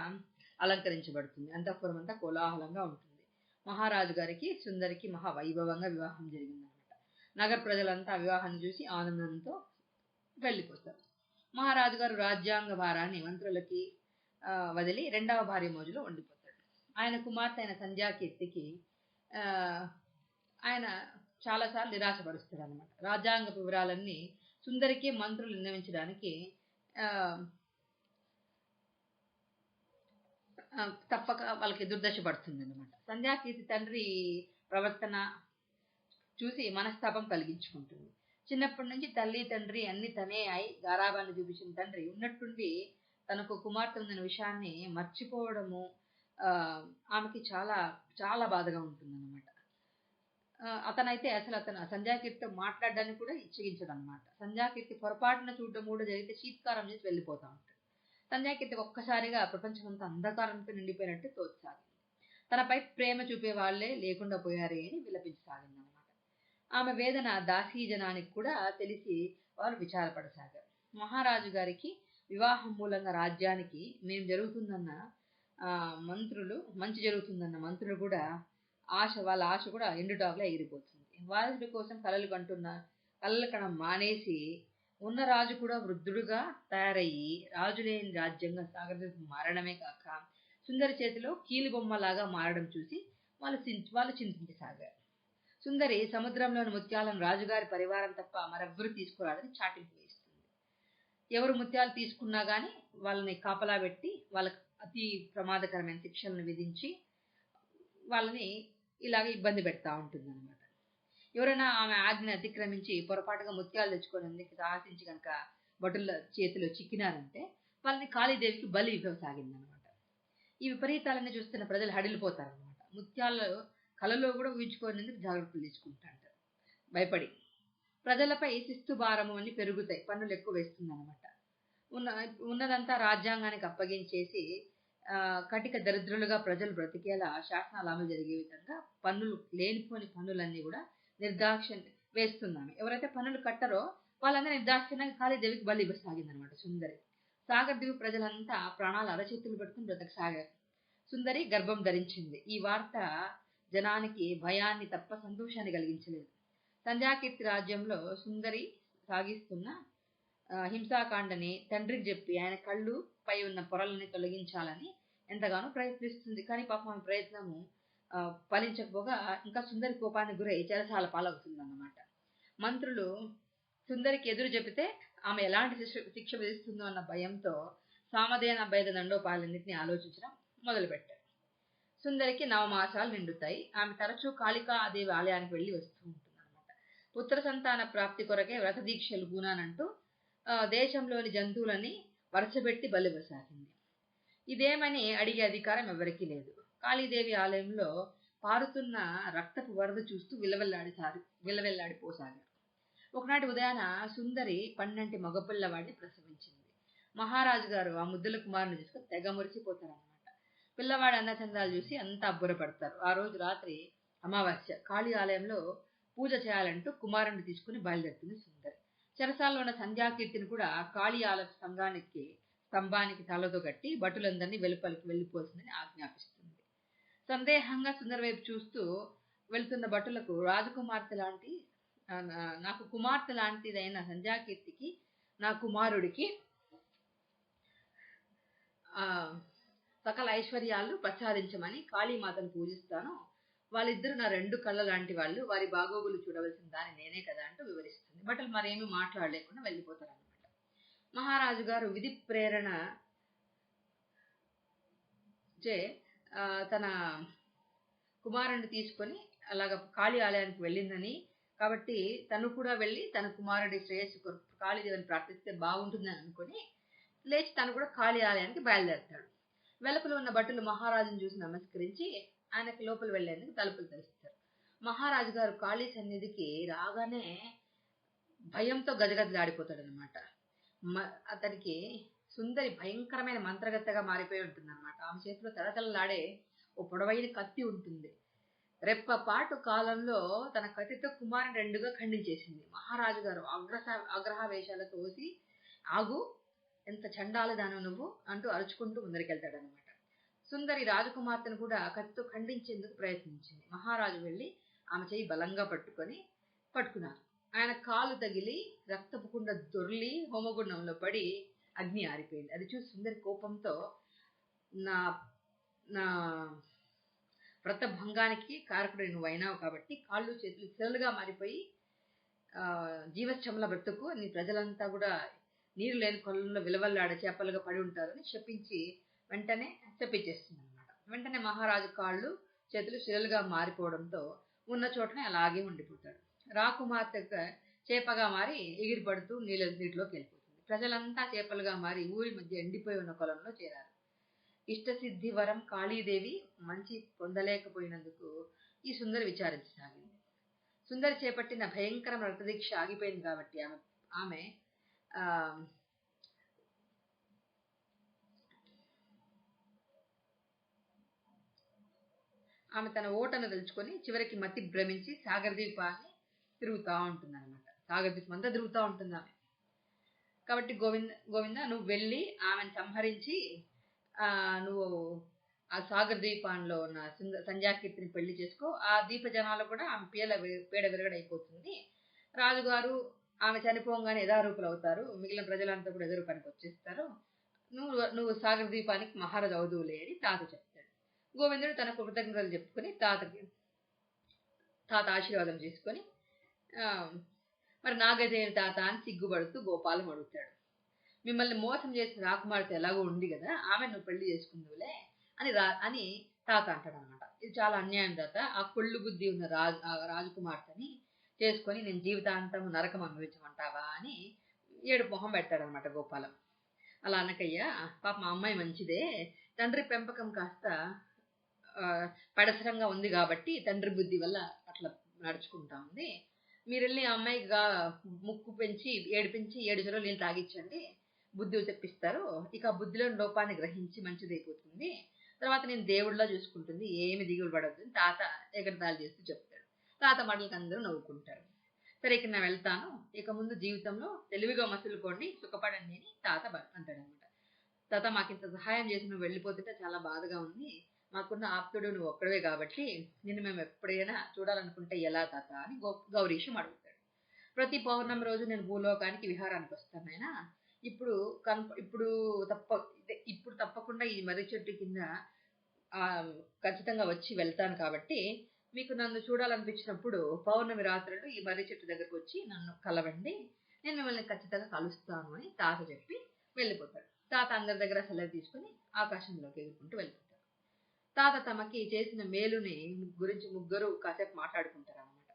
A: అలంకరించబడుతుంది, అంతఃపురం అంతా కోలాహలంగా ఉంటుంది. మహారాజు గారికి సుందరికి మహావైభవంగా వివాహం జరిగిందనమాట. నగర ప్రజలంతా వివాహాన్ని చూసి ఆనందంతో వెళ్ళిపోతారు. మహారాజు గారు రాజ్యాంగ భారాన్ని మంత్రులకి వదిలి రెండవ భార్య మోజులో ఉండిపోతాడు. ఆయన కుమార్తె అయిన సంధ్యాకీర్తికి ఆయన చాలాసార్లు నిరాశపరుస్తాడు అనమాట. రాజ్యాంగ వివరాలన్నీ సుందరికి మంత్రులు నిర్ణయించడానికి తప్పక వాళ్ళకి దుర్దశ పడుతుంది అనమాట. సంధ్యాకీర్తి తండ్రి ప్రవర్తన చూసి మనస్తాపం కలిగించుకుంటుంది. చిన్నప్పటి నుంచి తల్లి తండ్రి అన్ని తనే అయి గారాబాన్ని చూపించిన తండ్రి ఉన్నట్టుండి తనకు కుమార్తె ఉందన్న విషయాన్ని మర్చిపోవడము ఆమెకి చాలా చాలా బాధగా ఉంటుందన్నమాట. అతనైతే అతను సంధ్యాకీర్తితో మాట్లాడడానికి కూడా ఇచ్చగించడు అనమాట. సంధ్యాకీర్తి పొరపాటున చూడడం కూడా జరిగితే చీత్కారం చేసి వెళ్ళిపోతా ఉంటాడు. సంధ్యాకీర్తి ఒక్కసారిగా ప్రపంచమంతా అంధకారంతో నిండిపోయినట్టు తోచసాగింది. తనపై ప్రేమ చూపే వాళ్లే లేకుండా పోయారే అని విలపించసాగింది అనమాట. ఆమె వేదన దాసీజనానికి కూడా తెలిసి వారు విచారపడసాగారు. మహారాజు గారికి వివాహం మూలంగా రాజ్యానికి మేము జరుగుతుందన్న మంత్రులు మంచి జరుగుతుందన్న మంత్రులు కూడా వాళ్ళ ఆశ కూడా ఎండుటాకులా ఎగిరిపోతుంది. వారసుడి కోసం కలలు కనడం మానేసి ఉన్న రాజు కూడా వృద్ధుడుగా తయారయ్యి రాజు లేని రాజ్యంగా సాగరం మారడమే కాక సుందరి చేతిలో కీలుబొమ్మలాగా మారడం చూసి వాళ్ళు చింతించసాగారు. సుందరి సముద్రంలోని ముత్యాలను రాజుగారి పరివారం తప్ప మరెవ్వరూ తీసుకురాదని చాటింపు వేస్తుంది. ఎవరు ముత్యాలు తీసుకున్నా గానీ వాళ్ళని కాపలా పెట్టి వాళ్ళకి అతి ప్రమాదకరమైన శిక్షలను విధించి వాళ్ళని ఇలాగ ఇబ్బంది పెడతా ఉంటుంది అనమాట. ఎవరైనా ఆమె ఆజ్ఞని అతిక్రమించి పొరపాటుగా ముత్యాలు తెచ్చుకోవడానికి సాహసించి కనుక భటుల చేతిలో చిక్కినారంటే వాళ్ళని కాళీదేవికి బలి ఇవ్వసాగిందనమాట. ఈ విపరీతాలన్నీ చూస్తున్న ప్రజలు హడిలిపోతారనమాట. ముత్యాలు కలలో కూడా ఊహించుకోనేందుకు జాగ్రత్తలు తీసుకుంటారు భయపడి. ప్రజలపై శిస్తు భారము అని పెరుగుతాయి, పన్నులు ఎక్కువ వేస్తుందన్నమాట. ఉన్నదంతా రాజ్యాంగానికి అప్పగించేసి కటిక దరిద్రులుగా ప్రజలు బ్రతికేలా శాసనాలు అమలు జరిగే విధంగా లేనిపోని పన్నులన్నీ కూడా నిర్దాక్ష్యం వేస్తున్నాము. ఎవరైతే పన్నులు కట్టరో వాళ్ళందరూ నిర్దాక్షిణ్యంగా కాళీదేవికి బలి ఇవ్వసాగిందనమాట సుందరి. సాగర్ దీవి ప్రజలంతా ప్రాణాలు అరచేతులు పెట్టుకుని బ్రతకసాగారు. సుందరి గర్భం ధరించింది. ఈ వార్త జనానికి భయాన్ని తప్ప సంతోషాన్ని కలిగించలేదు. సంధ్యాకీర్తి రాజ్యంలో సుందరి సాగిస్తున్న హింసాకాండని తండ్రికి చెప్పి ఆయన కళ్ళు పై ఉన్న పొరలని తొలగించాలని ఎంతగానో ప్రయత్నిస్తుంది. కానీ పాపం ఆమె ప్రయత్నము ఫలించకపోగా ఇంకా సుందరి కోపానికి గురై చెరసాల పాలవుతుందన్నమాట. మంత్రులు సుందరికి ఎదురు చెబితే ఆమె ఎలాంటి శిక్ష విధిస్తుందో అన్న భయంతో సామధేన భేద దండోపాయాలన్నింటినీ ఆలోచించడం మొదలుపెట్టారు. సుందరికి 9 మాసాలు నిండుతాయి. ఆమె తరచూ కాళికాదేవి ఆలయానికి వెళ్ళి వస్తూ ఉంటుందన్నమాట. పుత్ర సంతాన ప్రాప్తి కొరకే వ్రత దీక్షలు పూనానంటూ దేశంలోని జంతువులని వరుసపెట్టి బలివ్వసాగింది. ఇదేమని అడిగే అధికారం ఎవరికీ లేదు. కాళీదేవి ఆలయంలో పారుతున్న రక్తపు వరద చూస్తూ విలవెల్లాడిపోసాగారు. ఒకనాటి ఉదయాన సుందరి 12 మగపిల్లవాడిని ప్రసవించింది. మహారాజు గారు ఆ ముద్దుల కుమారుని చూసుకుని తెగ మురిసిపోతారన్నమాట. పిల్లవాడి అందచందాలు చూసి అంతా అబ్బురపడతారు. ఆ రోజు రాత్రి అమావాస్య. కాళీ ఆలయంలో పూజ చేయాలంటూ కుమారుడిని తీసుకుని బయలుదేరుతుంది సుందరి. చెరసాల్లో ఉన్న సంధ్యాకీర్తిని కూడా కాళీ ఆలయ స్తంభానికి తలతో కట్టి భటులందరినీ వెలుపలికి వెళ్ళిపోతుందని ఆజ్ఞాపిస్తుంది. సందేహంగా సుందరి వైపు చూస్తూ వెళ్తున్న భటులకు నాకు కుమార్తె లాంటిదైన సంధ్యాకీర్తికి నా కుమారుడికి సకల ఐశ్వర్యాలు ప్రసాదించమని కాళీమాతను పూజిస్తాను. వాళ్ళిద్దరూ నా 2 కళ్ళ లాంటి వాళ్ళు, వారి బాగోగులు చూడవలసిన దాన్ని నేనే కదా అంటూ వివరిస్తుంది. భటులు మరేమీ మాట్లాడలేకుండా వెళ్ళిపోతారన్నమాట. మహారాజు గారు విధి ప్రేరణ చే తన కుమారుడిని తీసుకొని అలాగ కాళీ ఆలయానికి వెళ్ళిందని, కాబట్టి తను కూడా వెళ్ళి తన కుమారుడి శ్రేయస్సు కొరకు కాళీదేవిని ప్రార్థిస్తే బాగుంటుందని అనుకుని లేచి తను కూడా కాళీ ఆలయానికి బయలుదేరతాడు. వెలుపల ఉన్న భటులు మహారాజును చూసి నమస్కరించి ఆయనకి లోపల వెళ్లేందుకు తలుపులు తెరుస్తారు. మహారాజు గారు కాళీ సన్నిధికి రాగానే భయంతో గజగజలాడిపోతాడు అనమాట. అతనికి సుందరి భయంకరమైన మంత్రగత్తగా మారిపోయి ఉంటుంది అనమాట. ఆమె చేతిలో తడతడలాడే ఓ పొడవైన కత్తి ఉంటుంది. రెప్పపాటు కాలంలో తన కత్తితో కుమారుని 2గా ఖండించేసింది. మహారాజు గారు ఆగ్రహావేశాలతో తోసి ఆగు, ఎంత చండాలదాను నువ్వు అంటూ అరుచుకుంటూ ముందరికెళ్తాడనమాట. సుందరి రాజకుమార్తెను కూడా కత్తితో ఖండించేందుకు ప్రయత్నించింది. మహారాజు వెళ్ళి ఆమె చేయి బలంగా పట్టుకున్నారు. ఆయన కాలు తగిలి రక్తపు కుండ దొర్లి హోమగుండంలో పడి అగ్ని ఆరిపోయింది. అది చూసి సుందరి కోపంతో నా నా వ్రత భంగానికి కారకుడు నువ్వు అయినావు కాబట్టి కాళ్ళు చేతులు శిలలుగా మారిపోయి జీవశ్చమల బ్రతుకు, నీ ప్రజలంతా కూడా నీరు లేని కొలంలో విలవల్లాడే చేపలుగా పడి ఉంటారని వెంటనే చెప్పించేస్తుంది అనమాట. వెంటనే మహారాజు కాళ్ళు చేతులు శిలలుగా మారిపోవడంతో ఉన్న చోటనే అలాగే ఉండిపోతాడు. రాకుమార్తె చేపగా మారి ఎగిరిపడుతూ నీటిలోకి వెళ్ళిపోతుంది. ప్రజలంతా చేపలుగా మారి ఊరి మధ్య ఎండిపోయి ఉన్న కొలంలో చేరారు. ఇష్టసిద్ధి వరం కాళీదేవి మంచి పొందలేకపోయినందుకు ఈ సుందరి విచారించసాగింది. సుందరి చేపట్టిన భయంకర వ్రతదీక్ష ఆగిపోయింది కాబట్టి ఆమె తన ఓటను తెలుసుకొని చివరికి మతి భ్రమించి సాగర ద్వీపాన్ని తిరుగుతూ ఉంటుంది అనమాట. సాగర ద్వీపం అంతా తిరుగుతూ ఉంటుంది ఆమె. కాబట్టి గోవింద నువ్వు వెళ్ళి ఆమెను సంహరించి నువ్వు ఆ సాగర ద్వీపంలో ఉన్న సంధ్యాకీర్తిని పెళ్లి చేసుకో. ఆ ద్వీప జనాలు కూడా ఆమె పేడ విరగడైపోతుంది. రాజుగారు ఆమె చనిపోగానే యథారూపులు అవుతారు. మిగిలిన ప్రజలంతా కూడా ఎదురుపనికి వచ్చేస్తారు. నువ్వు సాగర ద్వీపానికి మహారాజు అవుదువులే అని తాత చెప్తాడు. గోవిందుడు తన కృతజ్ఞతలు చెప్పుకొని తాత ఆశీర్వాదం చేసుకొని మరి నాగదేవి తాత అని సిగ్గుపడుతూ గోపాలం అడుగుతాడు. మిమ్మల్ని మోసం చేసిన రాకుమార్తె ఎలాగో ఉంది కదా, ఆమె నువ్వు పెళ్లి చేసుకుందువులే అని తాత అంటాడు అనమాట. ఇది చాలా అన్యాయం తాత, ఆ కొళ్ళు బుద్ధి ఉన్న రాజకుమార్తెని చేసుకొని నేను జీవితాంతం నరకం అనుభవించమంటావా అని ఏడు మొహం పెడతాడనమాట గోపాలం. అలా అనకయ్యా, పాప మా అమ్మాయి మంచిదే, తండ్రి పెంపకం కాస్త పడసరంగా ఉంది కాబట్టి తండ్రి బుద్ధి వల్ల అట్లా నడుచుకుంటా ఉంది. మీరు వెళ్ళి ఆ అమ్మాయిగా ముక్కు పెంచి ఏడిపించి 7 చెరువులు నీళ్ళు తాగించండి, బుద్ధి తెప్పిస్తారు. ఇక ఆ బుద్ధిలోని లోపాన్ని గ్రహించి మంచిదైపోతుంది. తర్వాత నేను దేవుడిలా చూసుకుంటుంది, ఏమి దిగులు పడద్దు తాత ఎగరదాలు చేస్తూ చెప్తాడు. తాత మాటలకు అందరూ నవ్వుకుంటారు. సరే ఇక నేను వెళ్తాను, ఇక ముందు జీవితంలో తెలివిగా మసులుకోండి, సుఖపడండి అని తాత అంటాడనమాట. తాత మాకింత సహాయం చేసి నువ్వు వెళ్ళిపోతుంటే చాలా బాధగా ఉంది. మాకున్న ఆప్తుడు నువ్వు ఒక్కడవే కాబట్టి నిన్ను మేము ఎప్పుడైనా చూడాలనుకుంటే ఎలా తాత అని గౌరీశం అడుగుతాడు. ప్రతి పౌర్ణమి రోజు నేను భూలోకానికి విహారానికి వస్తాను నాయనా. ఇప్పుడు తప్పకుండా ఈ మర్రి చెట్టు కింద ఖచ్చితంగా వచ్చి వెళ్తాను కాబట్టి మీకు నన్ను చూడాలనిపించినప్పుడు పౌర్ణమి రాత్రులు ఈ మర్రి చెట్టు దగ్గరకు వచ్చి నన్ను కలవండి, నేను మిమ్మల్ని ఖచ్చితంగా కలుస్తాను అని తాత చెప్పి వెళ్ళిపోతాడు. తాత అందరి దగ్గర సెలవు తీసుకుని ఆకాశంలోకి ఎగురుకుంటూ వెళ్ళిపోతాడు. తాత తమకి చేసిన మేలుని గురించి ముగ్గురు కాసేపు మాట్లాడుకుంటారు అన్నమాట.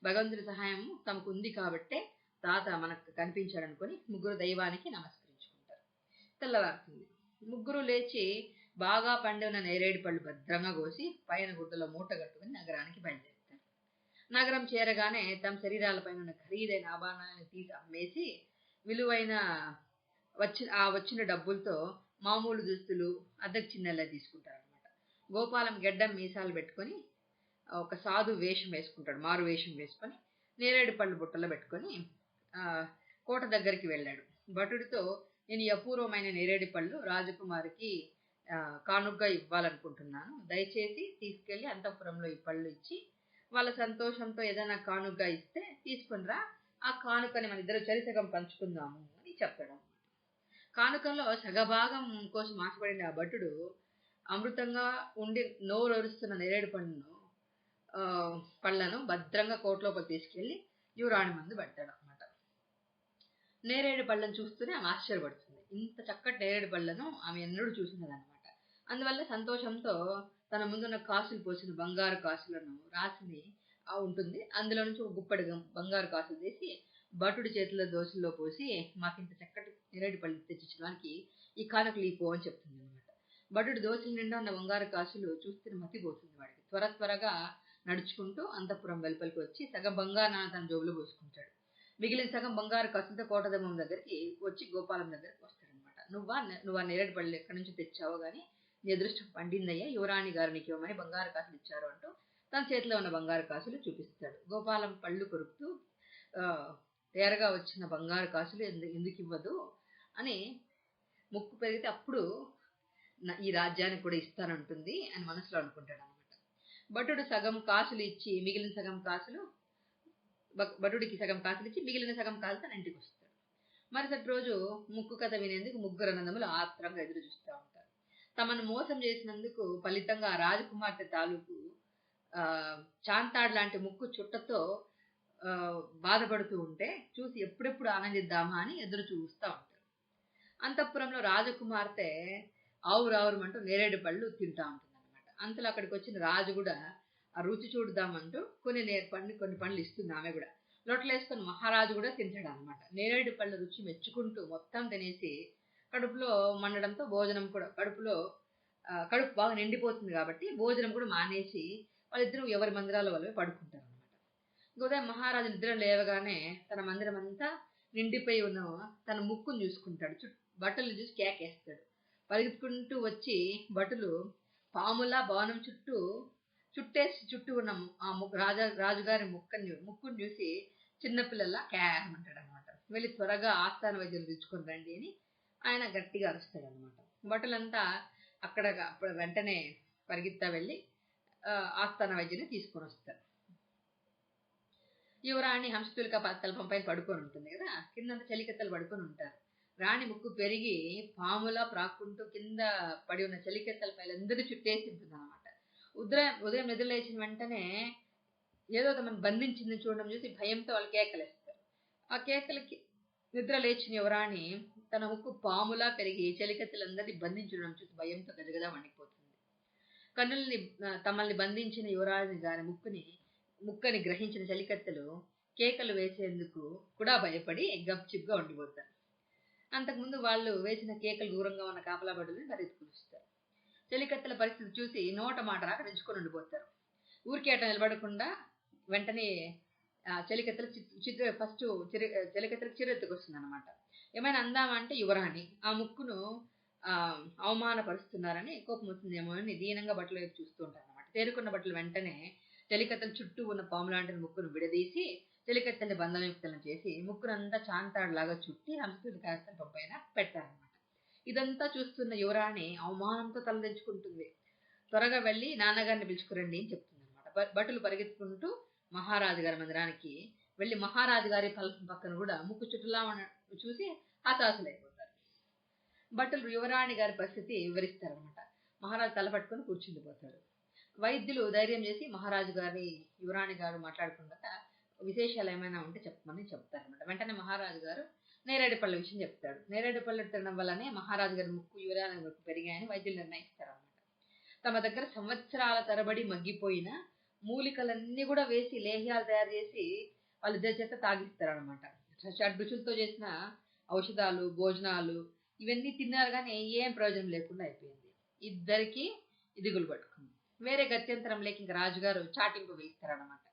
A: భగవంతుడి సహాయం తమకు ఉంది కాబట్టే తాత మనకు కనిపించాడు అనుకుని ముగ్గురు దైవానికి నమస్కరించుకుంటారు. తెల్లవారుతుంది. ముగ్గురు లేచి బాగా పండిన నేరేడు పళ్ళు భద్రంగా కోసి పైన గుడ్డలో మూట కట్టుకుని నగరానికి బయలుదేరుతారు. నగరం చేరగానే తమ శరీరాలపైన ఉన్న ఖరీదైన ఆభరణాలను తీసి అమ్మేసి విలువైన వచ్చిన డబ్బులతో మామూలు దుస్తులు అద్దెకు చిన్నెల్లా తీసుకుంటారు అనమాట. గోపాలం గెడ్డం మీసాలు పెట్టుకొని ఒక సాధు వేషం వేసుకుంటాడు. మారు వేషం వేసుకొని నేరేడు పళ్ళు బుట్టలో పెట్టుకొని కోట దగ్గరికి వెళ్ళాడు. భటుడితో నేను ఈ అపూర్వమైన నేరేడు పళ్ళు రాజకుమారికి కానుగ్గా ఇవ్వాలనుకుంటున్నాను, దయచేసి తీసుకెళ్లి అంతఃపురంలో ఈ పళ్ళు ఇచ్చి వాళ్ళ సంతోషంతో ఏదైనా కానుగ్గా ఇస్తే తీసుకునిరా, ఆ కానుకని మన ఇద్దరు చరిసగం పంచుకుందాము అని చెప్తాడు. కానుకల్లో సగభాగం కోసం ఆశపడిన ఆ భటుడు అమృతంగా ఉండి నోరొరుస్తున్న నేరేడు పళ్ళను భద్రంగా కోట్లోపల తీసుకెళ్లి యువరాణి మందు పెడతాడు అనమాట. నేరేడు పళ్ళను చూస్తూనే ఆమె ఆశ్చర్యపడుతుంది. ఇంత చక్కటి నేరేడు పళ్ళను ఆమె ఎన్నడూ చూసినదనమాట. అందువల్ల సంతోషంతో తన ముందున్న కాసులు పోసిన బంగారు కాసులను రాసిని ఉంటుంది. అందులో నుంచి ఒక గుప్పడి బంగారు కాసులు తీసి భటుడి చేతిలో దోశల్లో పోసి మాకింత చక్కటి నేరేడు పళ్ళు తెచ్చిచ్చడానికి ఈ కానుకలు ఈ పో అని చెప్తుంది అనమాట. భటుడు దోశల నిండా ఉన్న బంగారు కాసులు చూస్తే మతిపోతుంది వాడికి. త్వరగా నడుచుకుంటూ అంతఃపురం వెలుపలికి వచ్చి సగం బంగారు నాన్న తన జోబులో పోసుకుంటాడు. మిగిలిన సగం బంగారు కాసులతో కోటదమ్మం దగ్గరికి వచ్చి గోపాలం దగ్గరికి వస్తాడనమాట. నువ్వు ఆ నేరేడు పళ్ళు ఎక్కడి నుంచి తెచ్చావో గానీ నీ అదృష్టం పండిందయ్యా, యువరాణి గారు నీకు ఇవ్వమని బంగారు కాసులు ఇచ్చారు అంటూ తన చేతిలో ఉన్న బంగారు కాసులు చూపిస్తాడు. గోపాలం పళ్ళు కొరుకుతూ తేరగా వచ్చిన బంగారు కాసులు ఎందుకు ఇవ్వదు అని ముక్కు పెరిగితే అప్పుడు ఈ రాజ్యానికి కూడా ఇస్తానంటుంది అని మనసులో అనుకుంటాడు అనమాట. భటుడు సగం కాసులు ఇచ్చి మిగిలిన సగం కాసులు భటుడికి సగం కాసులు ఇచ్చి మిగిలిన సగం కాసులు తన ఇంటికి వస్తాడు. మరుసటి రోజు ముక్కు కథ వినేందుకు ముగ్గురు అన్నదమ్ములు ఆత్రంగా ఎదురు చూస్తూ ఉంటారు. తమను మోసం చేసినందుకు ఫలితంగా రాజకుమార్తె తాలూకు చాంతాడ్ లాంటి ముక్కు చుట్టతో బాధపడుతూ ఉంటే చూసి ఎప్పుడెప్పుడు ఆనందిద్దామా అని ఎదురు చూస్తూ ఉంటారు. అంతఃపురంలో రాజకుమార్తె ఆవురావురమంటూ నేరేడు పళ్ళు తింటా ఉంటుంది అనమాట. అంతలో అక్కడికి వచ్చిన రాజు కూడా ఆ రుచి చూడదామంటూ కొన్ని పండ్లు ఇస్తుంది. ఆమె కూడా లొట్టలేసుకొని మహారాజు కూడా తింటాడు అనమాట. నేరేడు పళ్ళు రుచి మెచ్చుకుంటూ మొత్తం తినేసి కడుపులో మండడంతో భోజనం కూడా కడుపు బాగా నిండిపోతుంది కాబట్టి భోజనం కూడా మానేసి వాళ్ళిద్దరూ ఎవరి మందిరాల వాళ్ళే పడుకుంటారు అనమాట. ఉదయం మహారాజు నిద్ర లేవగానే తన మందిరం అంతా నిండిపోయి ఉన్న తన ముక్కును చూసుకుంటాడు. బట్టలు చూసి కేకేస్తాడు. పరిగెత్తుకుంటూ వచ్చి భటులు పాములా భవనం చుట్టూ ఉన్న ఆ రాజుగారి ముక్కును చూసి చిన్నపిల్లల్లా కేమంటాడు అనమాట. వెళ్ళి త్వరగా ఆస్థాన వైద్యులు తెచ్చుకొని రండి అని ఆయన గట్టిగా అరుస్తాడు అనమాట. భటులంతా అప్పుడు వెంటనే పరిగెత్తా వెళ్ళి ఆస్థాన వైద్యుని తీసుకొని వస్తారు. యువరాణి హంసతులిక తల్పం పైన పడుకొని ఉంటుంది కదా, కిందంతా చలికెత్తలు పడుకొని ఉంటారు. రాణి ముక్కు పెరిగి పాములా ప్రాక్కుంటూ కింద పడి ఉన్న చలికెత్తల పైలందరూ చుట్టేసి ఉంటుంది అనమాట. ఉదయం నిద్ర లేచిన వెంటనే ఏదో తమను బంధించింది చూడడం చూసి భయంతో వాళ్ళు కేకలేస్తారు. ఆ కేకలకి నిద్ర లేచిన యువరాణి తన ముక్కు పాములా పెరిగి చలికెత్తలందరినీ బంధించడం చూసి భయంతో గజగజ వణికిపోతుంది. తమల్ని బంధించిన యువరాణి గారి ముక్కని గ్రహించిన చలికత్తెలు కేకలు వేసేందుకు కూడా భయపడి గప్చిప్గా ఉండిపోతారు. అంతకుముందు వాళ్ళు వేసిన కేకలు దూరంగా ఉన్న కాపలా బడులని పరిగెత్తుకులుస్తారు. చలికత్తెల పరిస్థితి చూసి నోట మాట రాక నిలుచుకొని ఉండిపోతారు. ఊరికేట నిలబడకుండా వెంటనే చలికత్తెలకు చిరెత్తుకొస్తుంది అనమాట. ఏమైనా అందామంటే యువరాణి ఆ ముక్కును అవమానపరుస్తున్నారని కోపం వస్తుందేమో అని దీనంగా బట్టలు వైపు చూస్తూ ఉంటారు అనమాట. తేరుకున్న బట్టలు వెంటనే చలికత్తెల చుట్టూ ఉన్న పాము లాంటి ముక్కును విడదీసి చలికత్తెల్ని బంధనయుక్తలను చేసి ముక్కునంతా చాంతాడులాగా చుట్టి హంసతులిక పైన పెడతారనమాట. ఇదంతా చూస్తున్న యువరాణి అవమానంతో తలదించుకుంటుంది. త్వరగా వెళ్ళి నాన్నగారిని పిలుచుకురండి అని చెప్తుంది అనమాట. భటులు పరిగెత్తుకుంటూ మహారాజు గారి మందిరానికి వెళ్ళి మహారాజు గారి పక్కన కూడా ముక్కు చుట్టూలా చూసి హతాశులైపోతారు. భటులు యువరాణి గారి పరిస్థితి వివరిస్తారనమాట. మహారాజు తల పట్టుకొని కూర్చుండిపోతాడు. వైద్యులు ధైర్యం చేసి మహారాజు గారి యువరాణి గారు మాట్లాడుకుంటా విశేషాలు ఏమైనా ఉంటే చెప్పమని చెప్తారనమాట. వెంటనే మహారాజు గారు నేరేడు పళ్ళ విషయం చెప్తాడు. నేరేడు పళ్ళు తినడం వల్లనే మహారాజు గారి ముక్కు యువరాణి ముక్కు పెరిగాయని వైద్యులు నిర్ణయిస్తారనమాట. తమ దగ్గర సంవత్సరాల తరబడి మగ్గిపోయిన మూలికలన్నీ కూడా వేసి లేహ్యాలు తయారు చేసి వాళ్ళిద్దరి చేత తాగిస్తారనమాట. షడ్రుచులతో చేసిన ఔషధాలు, భోజనాలు ఇవన్నీ తిన్నారు కానీ ఏం ప్రయోజనం లేకుండా అయిపోయింది. ఇద్దరికి దిగులు పట్టుకుంది. వేరే గత్యంతరం లేక ఇంక రాజుగారు చాటింపు వేయిస్తారనమాట.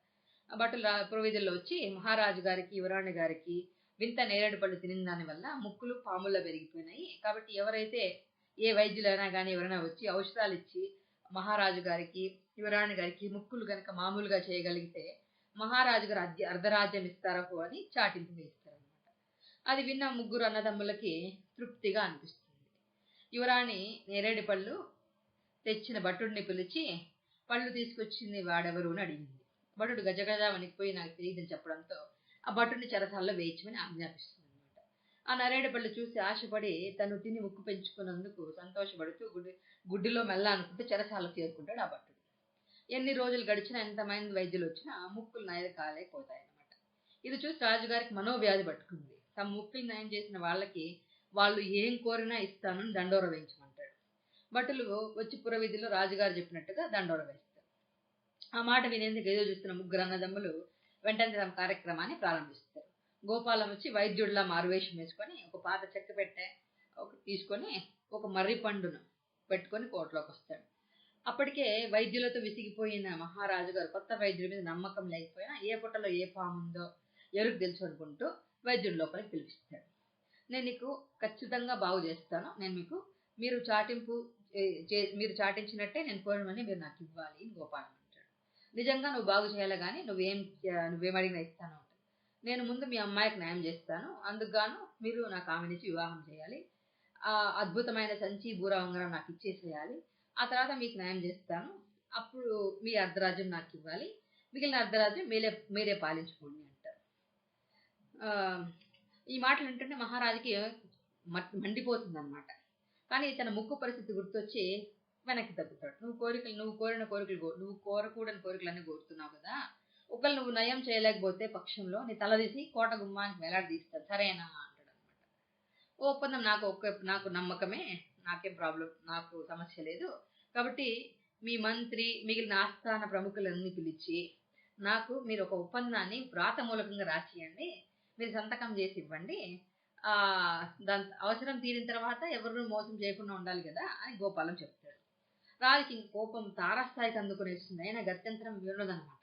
A: భటులు పురోవిధుల్లో వచ్చి మహారాజు గారికి, యువరాణి గారికి వింత నేరేడు పళ్ళు తినిన దాని వల్ల ముక్కులు పాముల్లో పెరిగిపోయినాయి. కాబట్టి ఎవరైతే ఏ వైద్యులైనా కానీ ఎవరైనా వచ్చి ఔషధాలు ఇచ్చి మహారాజు గారికి, యువరాణి గారికి ముక్కులు కనుక మామూలుగా చేయగలిగితే మహారాజు గారు అర్ధరాజ్యం ఇస్తారో అని చాటింపు వేస్తారనమాట. అది విన్న ముగ్గురు అన్నదమ్ములకి తృప్తిగా అనిపిస్తుంది. యువరాణి నేరేడు పళ్ళు తెచ్చిన భటుడిని పిలిచి పళ్ళు తీసుకొచ్చింది వాడెవరు అని అడిగింది. భటుడు గజగజ వణికిపోయి నాకు తెలియదని చెప్పడంతో ఆ భటుడిని చెరసాల్లో వేయించమని ఆజ్ఞాపిస్తుంది అనమాట. ఆ నరేడు పళ్ళు చూసి ఆశపడి తను తిని ముక్కు పెంచుకున్నందుకు సంతోషపడుతూ గుడ్డిలో మెల్ల అనుకుంటూ చెరసాలకు చేరుకుంటాడు ఆ భటుడు. ఎన్ని రోజులు గడిచినా ఎంతమంది వైద్యులు వచ్చినా ముక్కులు నయం కాలేకపోతాయన్నమాట. ఇది చూసి రాజుగారికి మనోవ్యాధి పట్టుకుంది. తమ ముక్కులు నయం చేసిన వాళ్ళకి వాళ్ళు ఏం కోరినా ఇస్తానని దండోర వేయించమంటాడు. భటులు వచ్చి పురవీధిలో రాజుగారు చెప్పినట్టుగా దండోర వేస్తారు. ఆ మాట వినేందుకు ఎదురు చూస్తున్న ముగ్గురు అన్నదమ్ములు వెంటనే తమ కార్యక్రమాన్ని ప్రారంభిస్తారు. గోపాలం వచ్చి వైద్యుడిలా మారువేషం వేసుకొని ఒక పాత చెక్క పెట్టె తీసుకొని ఒక మర్రి పండును పెట్టుకొని కోటలోకి వస్తాడు. అప్పటికే వైద్యులతో విసిగిపోయిన మహారాజు గారు కొత్త వైద్యుడి మీద నమ్మకం లేకపోయినా ఏ పుట్టలో ఏ పాముందో ఎరుకు తెలుసు అనుకుంటూ వైద్యుడి లోపలికి పిలిపిస్తాడు. నేను నీకు ఖచ్చితంగా బాగు చేస్తాను, మీరు చాటించినట్టే నేను కోరినవన్నీ మీరు నాకు ఇవ్వాలి అని గోపాలం అంటాడు. నిజంగా నువ్వు బాగు చేయాలి కానీ నువ్వేమడిగినా ఇస్తాను అంటాడు. నేను ముందు మీ అమ్మాయికి న్యాయం చేస్తాను, అందుకు గాను మీరు నాకు ఆమెనిచ్చి వివాహం చేయాలి. ఆ అద్భుతమైన సంచి బూర ఉంగరం నాకు ఇచ్చేసేయాలి. ఆ తర్వాత మీకు న్యాయం చేస్తాను. అప్పుడు మీ అర్ధరాజ్యం నాకు ఇవ్వాలి, మిగిలిన అర్ధరాజ్యం మీరే పాలించుకోండి అంటారు. ఈ మాటలు వింటుంటే మహారాజుకి మండిపోతుంది అనమాట. కానీ తన ముక్కు పరిస్థితి గుర్తొచ్చి వెనక్కి తగ్గుతాడు. నువ్వు కోరకూడని కోరికలన్నీ కోరుతున్నావు కదా, ఒకళ్ళు నువ్వు నయం చేయలేకపోతే పక్షంలో నీ తలదీసి కోట గుమ్మానికి వేలాడదీస్తాను, సరేనా అంటాడు అనమాట. ఒప్పందం నాకు నమ్మకమే, నాకేం ప్రాబ్లం, నాకు సమస్య లేదు. కాబట్టి మీ మంత్రి మిగిలిన ఆస్థాన ప్రముఖులన్నీ పిలిచి మీరు ఒక ఒప్పందాన్ని వ్రాతమూలకంగా రాసియండి, మీరు సంతకం చేసి ఇవ్వండి. దాని అవసరం తీరిన తర్వాత ఎవరు మోసం చేయకుండా ఉండాలి కదా అని గోపాలం చెప్తాడు. రాజుకి కోపం తారాస్థాయికి అందుకునేస్తుంది. అయినా గత్యంతరం వినదనమాట.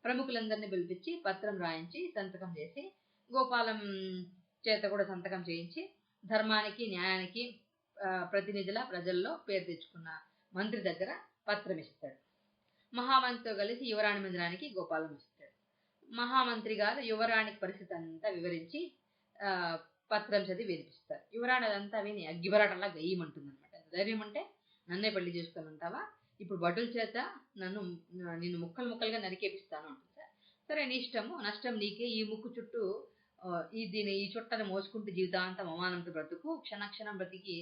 A: ప్రముఖులందరినీ పిలిపించి పత్రం రాయించి సంతకం చేసి గోపాలం చేత కూడా సంతకం చేయించి ధర్మానికి న్యాయానికి ప్రతినిధుల ప్రజల్లో పేరు తెచ్చుకున్న మంత్రి దగ్గర పత్రం ఇస్తాడు. మహామంత్రితో కలిసి యువరాణి మందిరానికి గోపాలం వస్తాడు. మహామంత్రి గారు యువరాణికి పరిస్థితి అంతా వివరించి పత్రం చదివి వినిపిస్తారు. యువరాణి అదంతా విని అగ్గిబరాటంలా గయ్యమంటుంది అనమాట. ధైర్యం అంటే నన్నే పెళ్లి చేసుకొని ఉంటావా, ఇప్పుడు భటుల చేత నిన్ను ముక్కలుగా నరికేపిస్తాను అంటుంది. సరే నీ ఇష్టము, నష్టం నీకే, ఈ ముక్కు చుట్టూ ఈ చుట్టను మోసుకుంటూ జీవితాంతం అవమానంతో బ్రతుకు, క్షణక్షణం బ్రతికి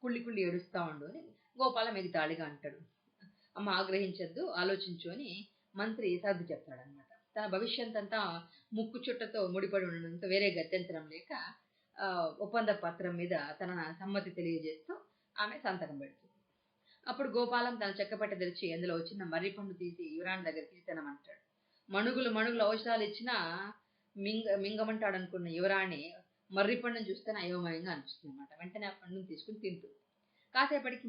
A: కుళ్ళి ఏడుస్తా ఉండు అని గోపాలం ఎగితాళిగా అంటాడు. అమ్మ ఆగ్రహించద్దు, ఆలోచించు అని మంత్రి సర్ది చెప్తాడనమాట. తన భవిష్యత్ అంతా ముక్కు చుట్టతో ముడిపడి ఉండడంతో వేరే గత్యంతరం లేక ఒప్పంద పత్రం మీద తన సమ్మతి తెలియజేస్తూ ఆమె సంతకం పెడుతుంది. అప్పుడు గోపాలం తన చెక్కపట్ట తెరిచి అందులో వచ్చిన మర్రి పండు తీసి యువరాణి దగ్గరికి తినమంటాడు. మణుగులు ఔషధాలు ఇచ్చినా మింగమంటాడు అనుకున్న యువరాణి మర్రి పండును చూస్తేనే అయోమయంగా అనిపిస్తుంది అనమాట. వెంటనే ఆ పండును తీసుకుని తింటుంది. కాసేపటికి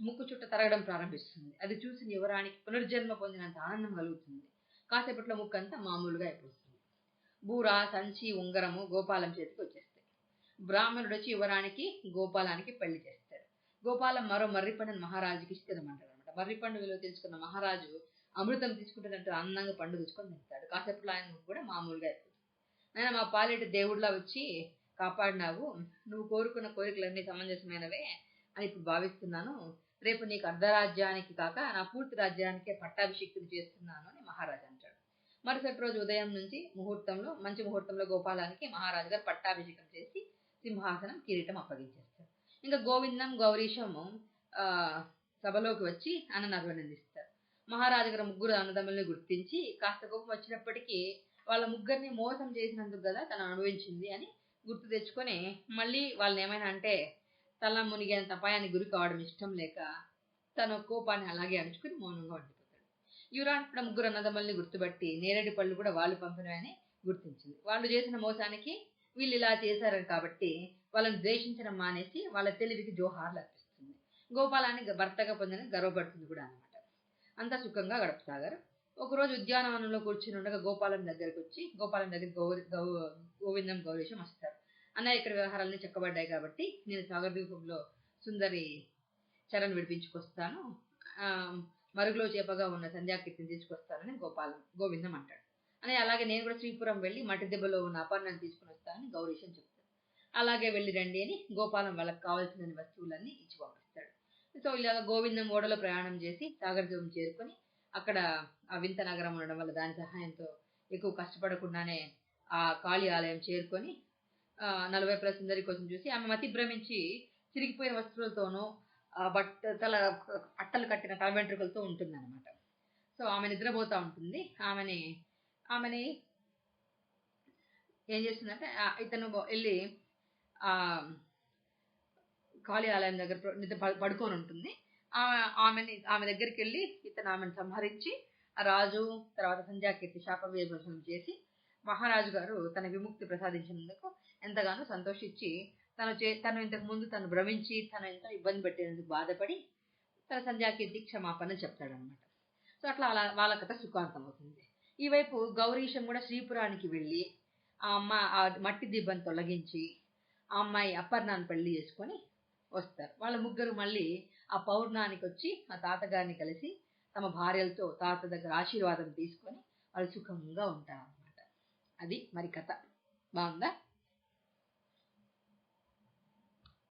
A: ముక్కు చుట్ట తరగడం ప్రారంభిస్తుంది. అది చూసిన యువరాణికి పునర్జన్మ పొందినంత ఆనందం కలుగుతుంది. కాసేపట్లో ముక్కు అంతా మామూలుగా అయిపోతుంది. బూర, సంచి, ఉంగరము గోపాలం చేతికి వచ్చేస్తాయి. బ్రాహ్మణుడు వచ్చి యువరాణికి గోపాలానికి పెళ్లి చేస్తాడు. గోపాలం మరో మర్రిపండును మహారాజుకి ఇస్తామంటాడు అనమాట. మర్రిపండు విలువ తెలుసుకున్న మహారాజు అమృతం తీసుకుంటున్నట్టు ఆనందంగా పండు తీసుకొని తింటాడు. కాసేపట్లో ఆయన కూడా మామూలుగా అయిపోతుంది. ఆయన మా పాలేటి దేవుడిలా వచ్చి కాపాడినావు, నువ్వు కోరుకున్న కోరికలన్నీ సమంజసమైనవే అని ఇప్పుడు భావిస్తున్నాను. రేపు నీకు అర్ధరాజ్యానికి కాక నా పూర్తి రాజ్యానికే పట్టాభిషిక్తులు చేస్తున్నాను అని మహారాజు అంటాడు. మరుసటి రోజు ఉదయం నుంచి మంచి ముహూర్తంలో గోపాలానికి మహారాజు గారు పట్టాభిషేకం చేసి సింహాసనం కిరీటం అప్పగించేస్తారు. ఇంకా గోవిందం గౌరీశము సభలోకి వచ్చి అన్నను అభినందిస్తారు. మహారాజు గారు ముగ్గురు అన్నదమ్ముల్ని గుర్తించి కాస్త కోపం వచ్చినప్పటికీ వాళ్ళ ముగ్గురిని మోసం చేసినందుకు కదా తను అనుభవించింది అని గుర్తు తెచ్చుకొని మళ్ళీ వాళ్ళని ఏమైనా అంటే తల మునిగేంత అపాయానికి గురి కావడం ఇష్టం లేక తన కోపాన్ని అలాగే అణుచుకుని మౌనంగా ఉండిపోతాడు. యువరాణి కూడా ముగ్గురు అన్నదమ్ముల్ని గుర్తుపట్టి నేరేడు పళ్ళు కూడా వాళ్ళు పంపినవని గుర్తించింది. వాళ్ళు చేసిన మోసానికి వీళ్ళు ఇలా చేశారని కాబట్టి వాళ్ళని ద్వేషించడం మానేసి వాళ్ళ తెలివికి జోహార్లు అర్పిస్తుంది. గోపాలాన్ని భర్తగా పొందని గర్వపడుతుంది కూడా అనమాట. అంతా సుఖంగా గడుపుతాగారు. ఒకరోజు ఉద్యానవనంలో కూర్చుని ఉండగా గోపాలం దగ్గరికి వచ్చి గోపాలం దగ్గర గోవిందం గౌరీశం వస్తారు. అన్నయ్య ఇక్కడ వ్యవహారాలన్నీ చెక్కబడ్డాయి కాబట్టి నేను సాగర్ ద్వీపంలో సుందరి చరణ్ విడిపించుకొస్తాను, మరుగులో చేపగా ఉన్న సంధ్యాకీర్తిని తీసుకొస్తానని గోవిందం అంటాడు. అని అలాగే నేను కూడా శ్రీపురం వెళ్ళి మట్టి దెబ్బలో ఉన్న అపర్ణను తీసుకుని వస్తానని గౌరీశం చెప్తాడు. అలాగే వెళ్ళి రండి అని గోపాలం వాళ్ళకి కావాల్సిన వస్తువులన్నీ ఇచ్చి పంపిస్తాడు. సో ఇలా గోవిందం ఓడలో ప్రయాణం చేసి సాగర్ ద్వీపం చేరుకొని అక్కడ ఆ వింత నగరం ఉండడం వల్ల దాని సహాయంతో ఎక్కువ కష్టపడకుండానే ఆ కాళీ ఆలయం చేరుకొని 40 సుందరి కోసం చూసి ఆమె మతి భ్రమించి చిరిగిపోయిన వస్తువులతోనూ తల అట్టలు కట్టిన తల వెంట్రుకలతో ఉంటుంది అనమాట. సో ఆమె నిద్రపోతా ఉంటుంది. ఆమెని ఏం చేస్తుందంటే ఇతను వెళ్ళి ఆ కాళీ ఆలయం దగ్గర పడుకొని ఉంటుంది. ఆమె దగ్గరికి వెళ్ళి ఇతను ఆమెను సంహరించి రాజు తర్వాత సంధ్యాకీర్తి శాప విమోచనం చేసి మహారాజు గారు తన విముక్తి ప్రసాదించినందుకు ఎంతగానో సంతోషించి తను ఇంతకు ముందు తను భ్రమించి తను ఎంతో ఇబ్బంది పెట్టేందుకు బాధపడి తన సంధ్యాకీర్తి క్షమాపణ చెప్తాడనమాట. సో అట్లా వాళ్ళ కథ సుఖాంతం అవుతుంది. ఈ వైపు గౌరీశం కూడా శ్రీపురానికి వెళ్ళి ఆ మట్టి దిబ్బను తొలగించి ఆ అమ్మాయి అపర్ణాన్ని పెళ్లి చేసుకొని వస్తారు. వాళ్ళ ముగ్గురు మళ్ళీ ఆ పౌర్ణానికి వచ్చి ఆ తాతగారిని కలిసి తమ భార్యలతో తాత దగ్గర ఆశీర్వాదం తీసుకొని వాళ్ళు సుఖంగా ఉంటారు అన్నమాట. అది మరి కథ. బాగుందా?